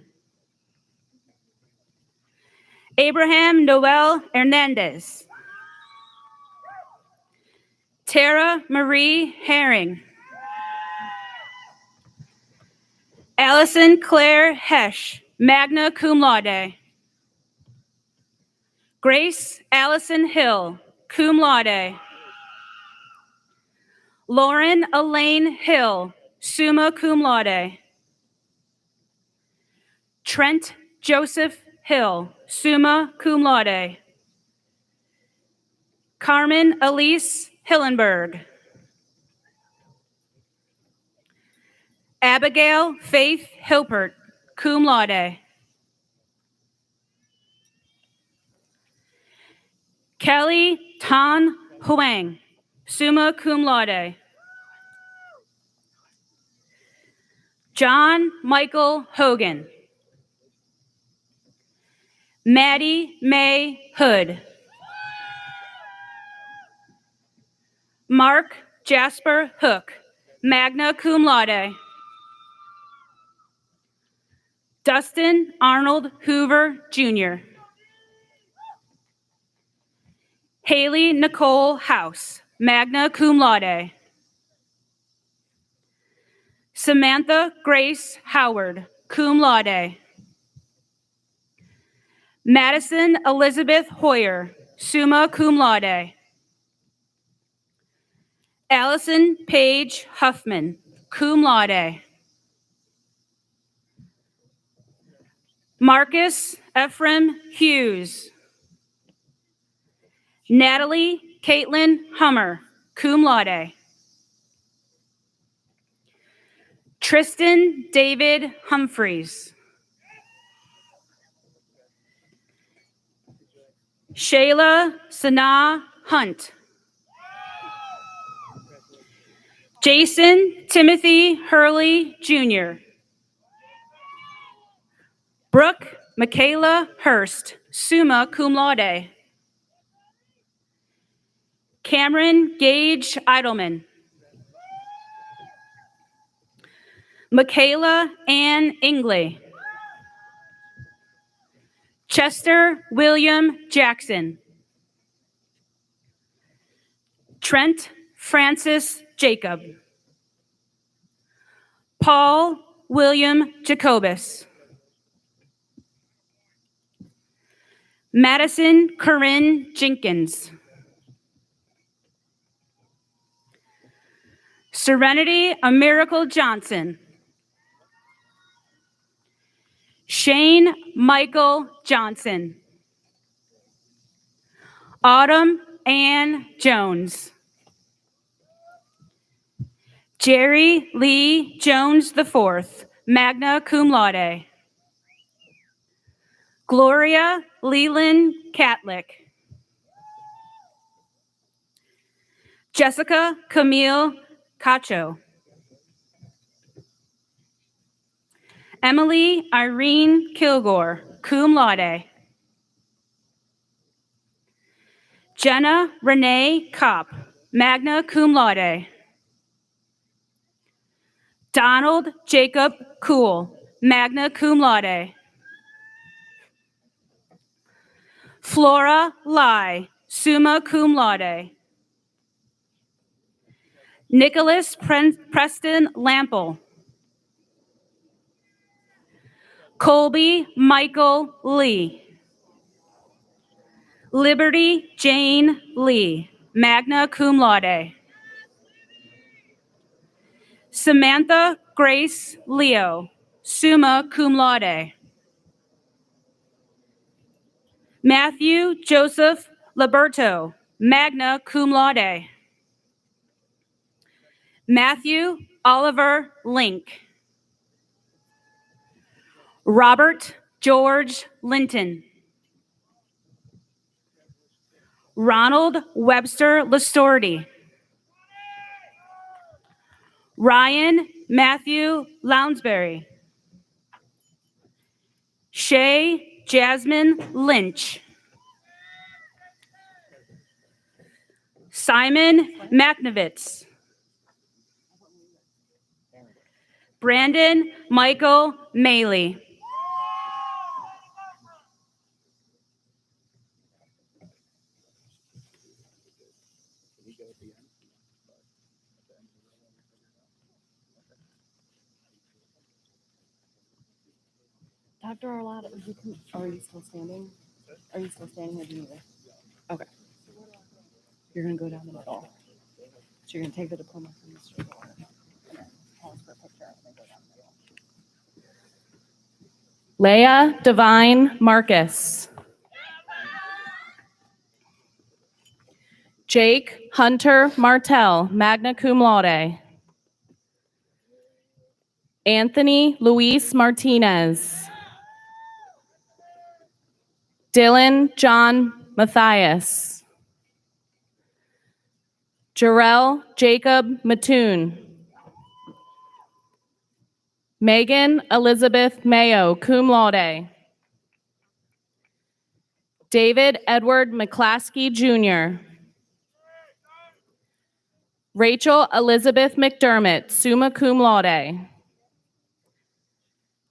Abraham Noel Hernandez. Tara Marie Herring. Allison Claire Hesch, magna cum laude. Grace Allison Hill, cum laude. Lauren Elaine Hill, summa cum laude. Trent Joseph Hill, summa cum laude. Carmen Elise Hillenberg. Abigail Faith Hilpert, cum laude. Kelly Tan Huang, summa cum laude. John Michael Hogan. Maddie May Hood. Mark Jasper Hook, magna cum laude. Dustin Arnold Hoover, Jr. Haley Nicole House, magna cum laude. Samantha Grace Howard, cum laude. Madison Elizabeth Hoyer, summa cum laude. Allison Paige Huffman, cum laude. Marcus Ephraim Hughes. Natalie Caitlin Hummer, cum laude. Tristan David Humphreys. Shayla Sanaa Hunt. Jason Timothy Hurley, Jr. Brooke Michaela Hurst, summa cum laude. Cameron Gage Eidelman. Michaela Ann Ingley. Chester William Jackson. Trent Francis Jacob. Paul William Jacobus. Madison Corinne Jenkins. Serenity A Miracle Johnson. Shane Michael Johnson. Autumn Ann Jones. Jerry Lee Jones IV, magna cum laude. Gloria Leland Catlick. Jessica Camille Cacho. Emily Irene Kilgore, cum laude. Jenna Renee Kopp, magna cum laude. Donald Jacob Cool, magna cum laude. Flora Lai, summa cum laude. Nicholas Preston Lample. Colby Michael Lee. Liberty Jane Lee, magna cum laude. Samantha Grace Leo, summa cum laude. Matthew Joseph Liberto, magna cum laude. Matthew Oliver Link. Robert George Linton. Ronald Webster Lastordi. Ryan Matthew Lounsbury. Shay Jasmine Lynch. Simon Maknovitz. Brandon Michael Maley. Dr. Arlotta, are you still standing? Are you still standing or do you need to? Okay. You're going to go down the middle. So you're going to take the diploma from the store and then pause for a picture and then go down the middle. Leah Divine Marcus. Jake Hunter Martell, magna cum laude. Anthony Luis Martinez. Dylan John Matthias. Jarrell Jacob Mattoon. Megan Elizabeth Mayo, cum laude. David Edward McClaskey Jr. Rachel Elizabeth McDermott, summa cum laude.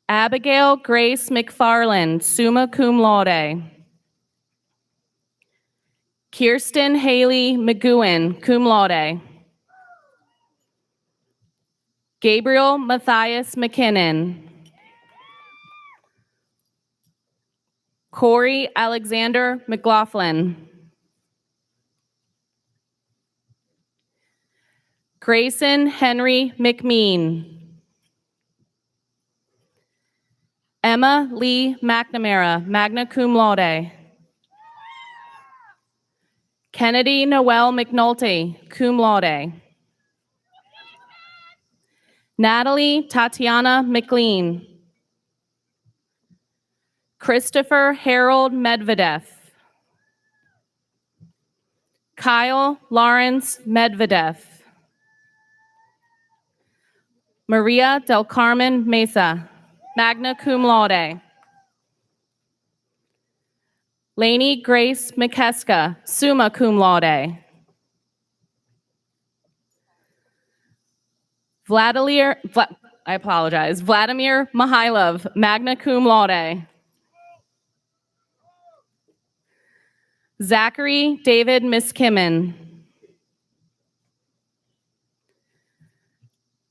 Abigail Grace McFarland, summa cum laude. Kirsten Haley McGowan, cum laude. Gabriel Matthias McKinnon. Corey Alexander McLaughlin. Grayson Henry McMean. Emma Lee McNamara, magna cum laude. Kennedy Noel McNulty, cum laude. Natalie Tatiana McLean. Christopher Harold Medvedev. Kyle Lawrence Medvedev. Maria del Carmen Mesa, magna cum laude. Lainey Grace McKeska, summa cum laude. Vladimir Mihailov, magna cum laude. Zachary David Miskimen.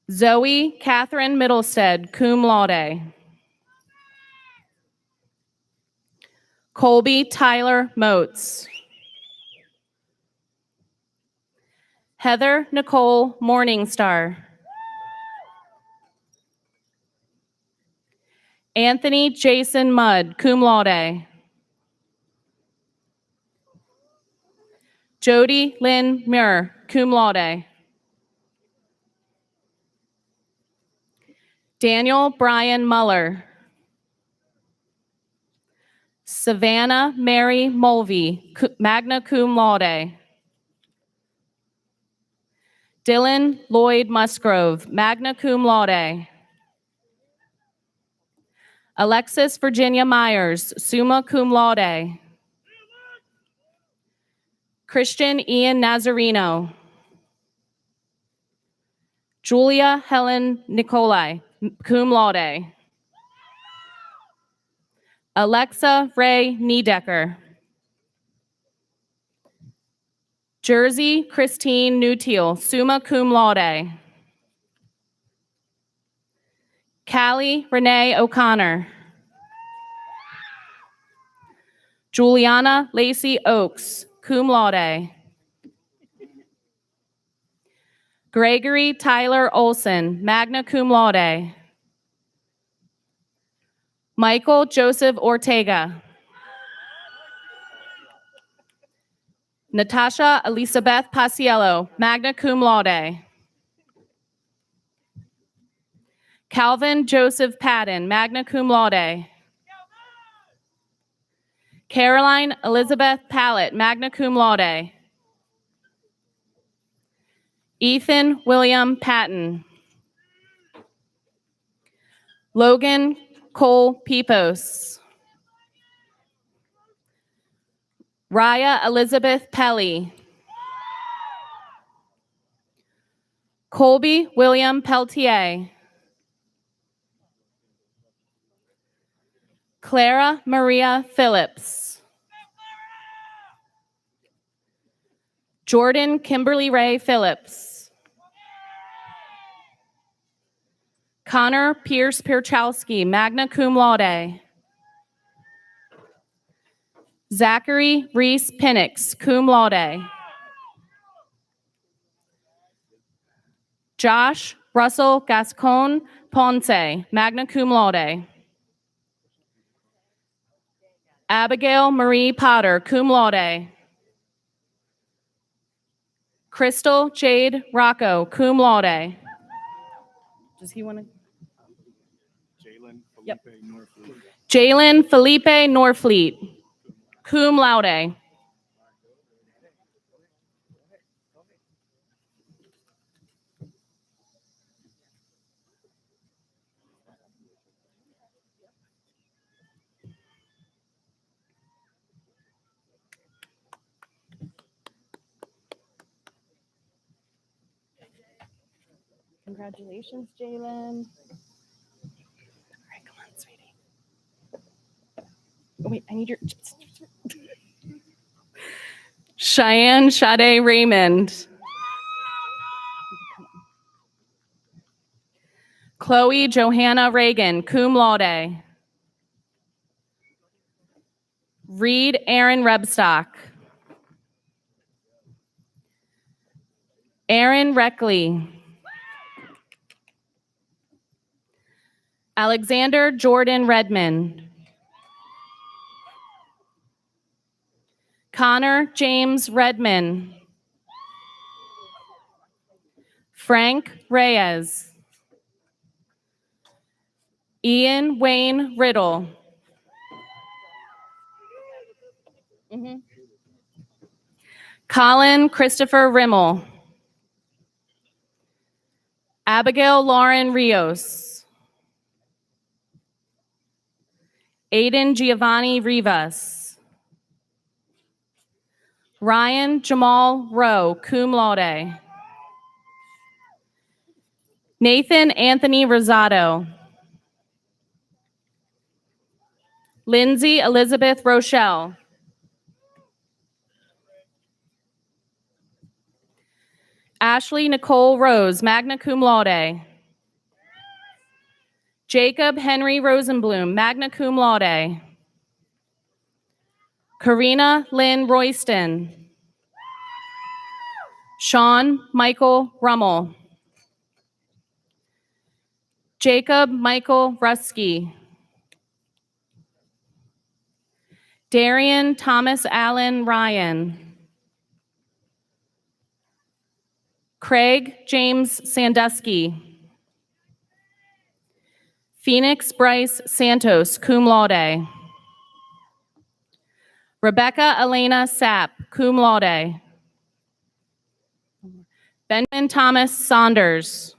Zoe Catherine Middlestead, cum laude. Colby Tyler Moats. Heather Nicole Morningstar. Anthony Jason Mudd, cum laude. Jody Lynn Muir, cum laude. Daniel Brian Muller. Savannah Mary Mulvey, magna cum laude. Dylan Lloyd Musgrove, magna cum laude. Alexis Virginia Myers, summa cum laude. Christian Ian Nazarino. Julia Helen Nicolai, cum laude. Alexa Ray Niedecker. Jersey Christine Newteal, summa cum laude. Callie Renee O'Connor. Juliana Lacey Oakes, cum laude. Gregory Tyler Olson, magna cum laude. Michael Joseph Ortega. Natasha Elizabeth Paciello, magna cum laude. Calvin Joseph Patton, magna cum laude. Caroline Elizabeth Pallett, magna cum laude. Ethan William Patton. Logan Cole Pipos. Raya Elizabeth Pelly. Colby William Peltier. Clara Maria Phillips. Jordan Kimberly Ray Phillips. Connor Pierce Pierchowski, magna cum laude. Zachary Reese Pinnix, cum laude. Josh Russell Gascon Ponce, magna cum laude. Abigail Marie Potter, cum laude. Crystal Jade Rocco, cum laude. Does he want to? Jalen Felipe Norfleet, cum laude. Congratulations, Jalen. All right, come on, sweetie. Oh, wait, I need your. Cheyenne Sade Raymond. Chloe Johanna Reagan, cum laude. Reed Aaron Rebstock. Aaron Reckley. Alexander Jordan Redmond. Connor James Redmond. Frank Reyes. Ian Wayne Riddle. Colin Christopher Rimmel. Abigail Lauren Rios. Aiden Giovanni Rivas. Ryan Jamal Rowe, cum laude. Nathan Anthony Rosado. Lindsay Elizabeth Rochelle. Ashley Nicole Rose, magna cum laude. Jacob Henry Rosenblum, magna cum laude. Karina Lynn Royston. Sean Michael Rummel. Jacob Michael Rusky. Darian Thomas Allen Ryan. Craig James Sandusky. Phoenix Bryce Santos, cum laude. Rebecca Elena Sapp, cum laude. Benjamin Thomas Saunders.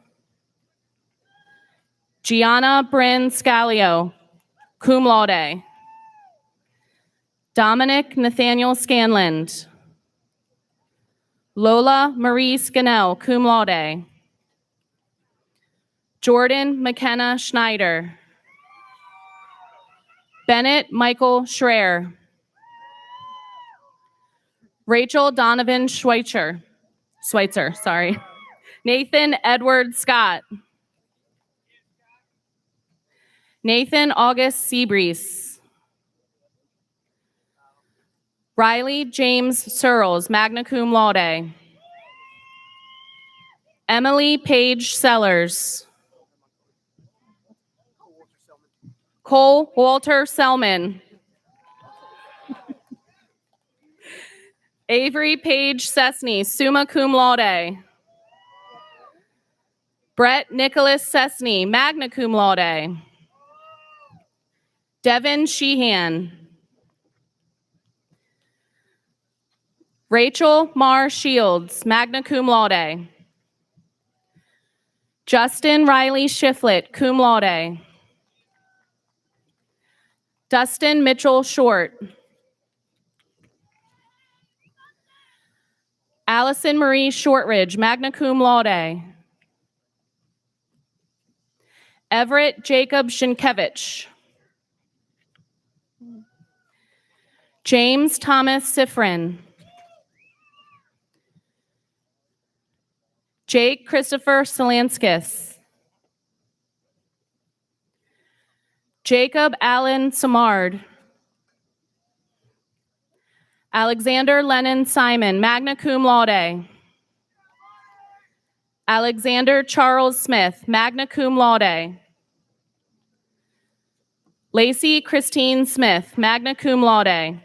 Gianna Bryn Scalio, cum laude. Dominic Nathaniel Scanland. Lola Marie Scannell, cum laude. Jordan McKenna Schneider. Bennett Michael Schreier. Rachel Donovan Schweitzer. Nathan Edward Scott. Nathan August Seabreeze. Riley James Searles, magna cum laude. Emily Page Sellers. Cole Walter Selman. Avery Page Cessny, summa cum laude. Brett Nicholas Cessny, magna cum laude. Devin Sheehan. Rachel Mar Shields, magna cum laude. Justin Riley Shiflett, cum laude. Dustin Mitchell Short. Allison Marie Shortridge, magna cum laude. Everett Jacob Shinkevich. James Thomas Sifrin. Jake Christopher Solanskis. Jacob Allen Samard. Alexander Lennon Simon, magna cum laude. Alexander Charles Smith, magna cum laude. Lacey Christine Smith, magna cum laude.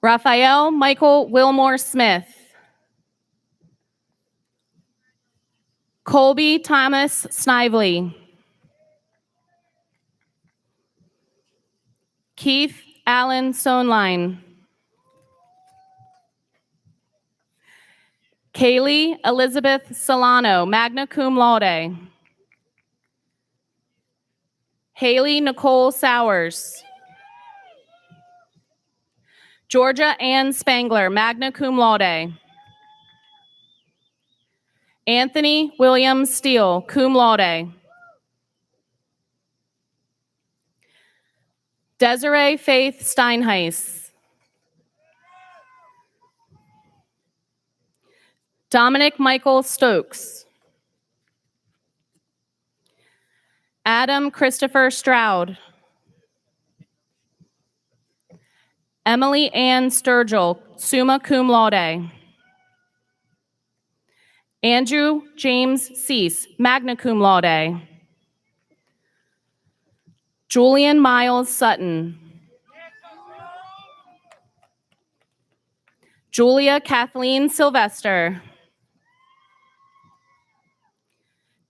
Raphael Michael Wilmore Smith. Colby Thomas Snively. Keith Allen Sohnlein. Kaylee Elizabeth Solano, magna cum laude. Haley Nicole Sowers. Georgia Ann Spangler, magna cum laude. Anthony William Steele, cum laude. Desiree Faith Steinheis. Dominic Michael Stokes. Adam Christopher Stroud. Emily Ann Sturgill, summa cum laude. Andrew James Cease, magna cum laude. Julian Miles Sutton. Julia Kathleen Sylvester.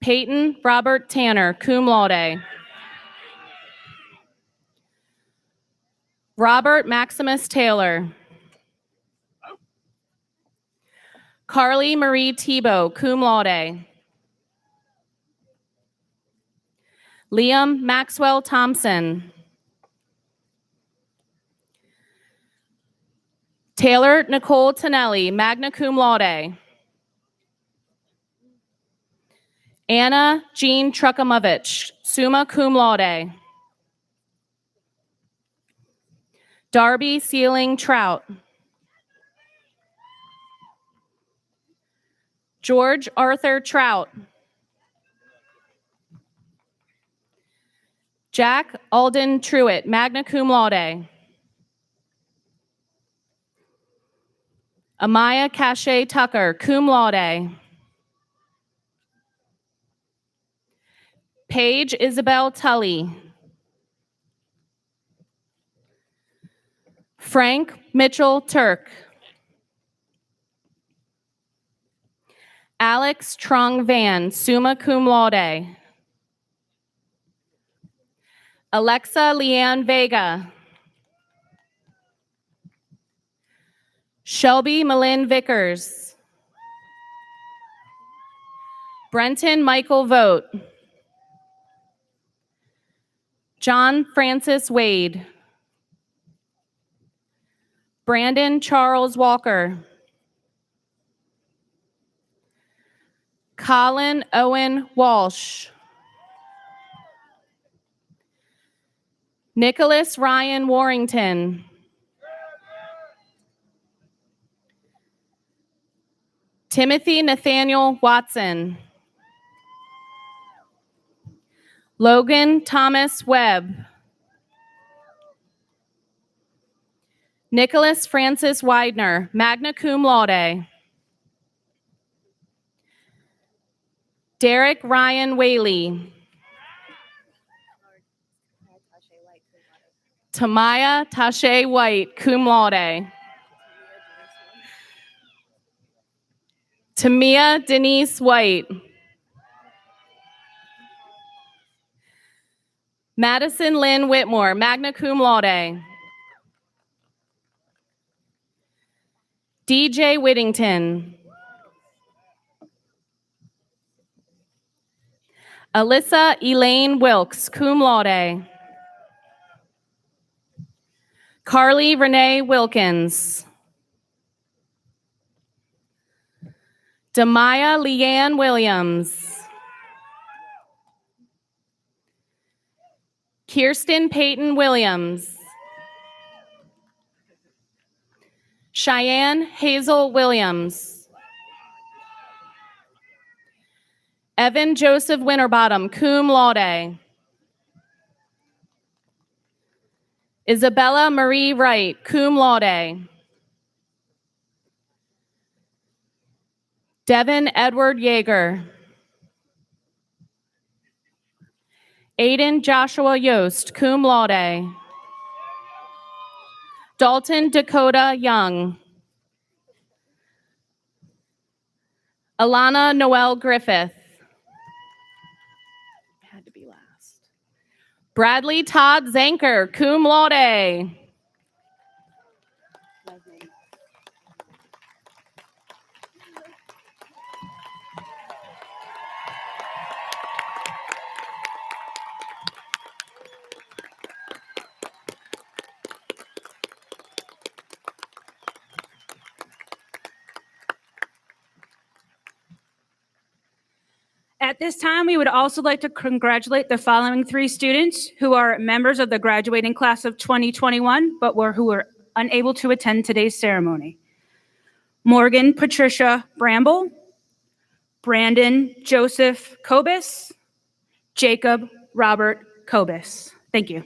Peyton Robert Tanner, cum laude. Robert Maximus Taylor. Carly Marie Tebow, cum laude. Liam Maxwell Thompson. Taylor Nicole Tonelli, magna cum laude. Anna Jean Trukamovich, summa cum laude. Darby Sealing Trout. George Arthur Trout. Jack Alden Truitt, magna cum laude. Amaya Cache Tucker, cum laude. Paige Isabel Tully. Frank Mitchell Turk. Alex Trong Van, summa cum laude. Alexa Leanne Vega. Shelby Malin Vickers. Brenton Michael Vogt. John Francis Wade. Brandon Charles Walker. Colin Owen Walsh. Nicholas Ryan Warrington. Timothy Nathaniel Watson. Logan Thomas Webb. Nicholas Francis Widener, magna cum laude. Derek Ryan Whaley. Tamaya Tashe White, cum laude. Tamia Denise White. Madison Lynn Whitmore, magna cum laude. DJ Whittington. Alyssa Elaine Wilkes, cum laude. Carly Renee Wilkins. Demaya Leanne Williams. Kirsten Peyton Williams. Cheyenne Hazel Williams. Evan Joseph Winterbottom, cum laude. Isabella Marie Wright, cum laude. Devin Edward Yeager. Aiden Joshua Yost, cum laude. Dalton Dakota Young. Alana Noel Griffith. Had to be last. Bradley Todd Zanker, cum laude. At this time, we would also like to congratulate the following 3 students who are members of the graduating class of 2021, but who were unable to attend today's ceremony. Morgan Patricia Bramble, Brandon Joseph Kobus, Jacob Robert Kobus. Thank you.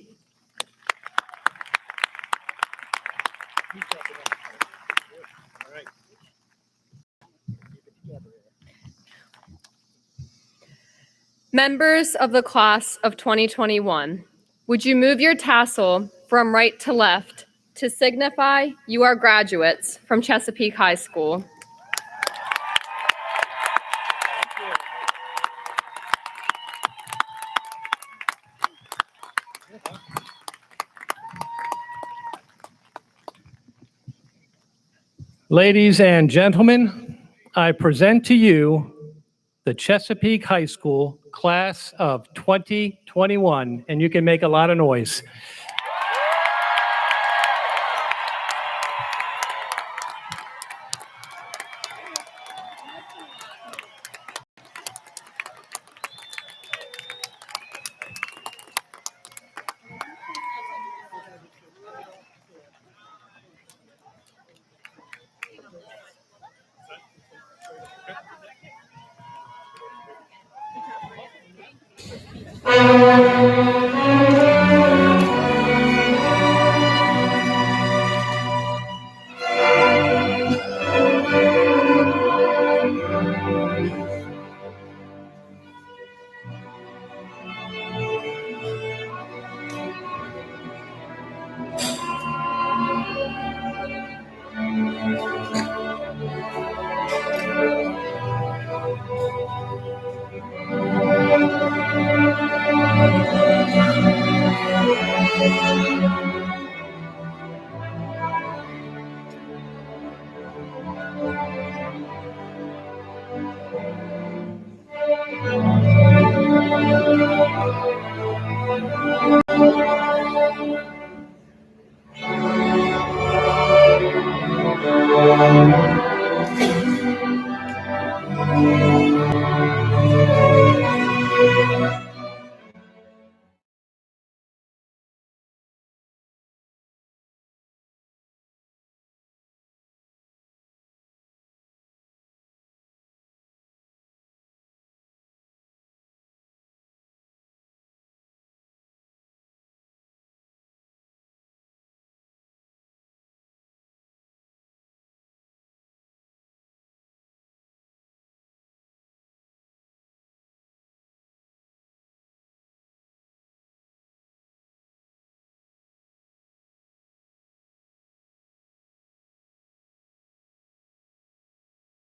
Members of the class of 2021, would you move your tassel from right to left to signify you are graduates from Chesapeake High School? Ladies and gentlemen, I present to you the Chesapeake High School class of 2021, and you can make a lot of noise.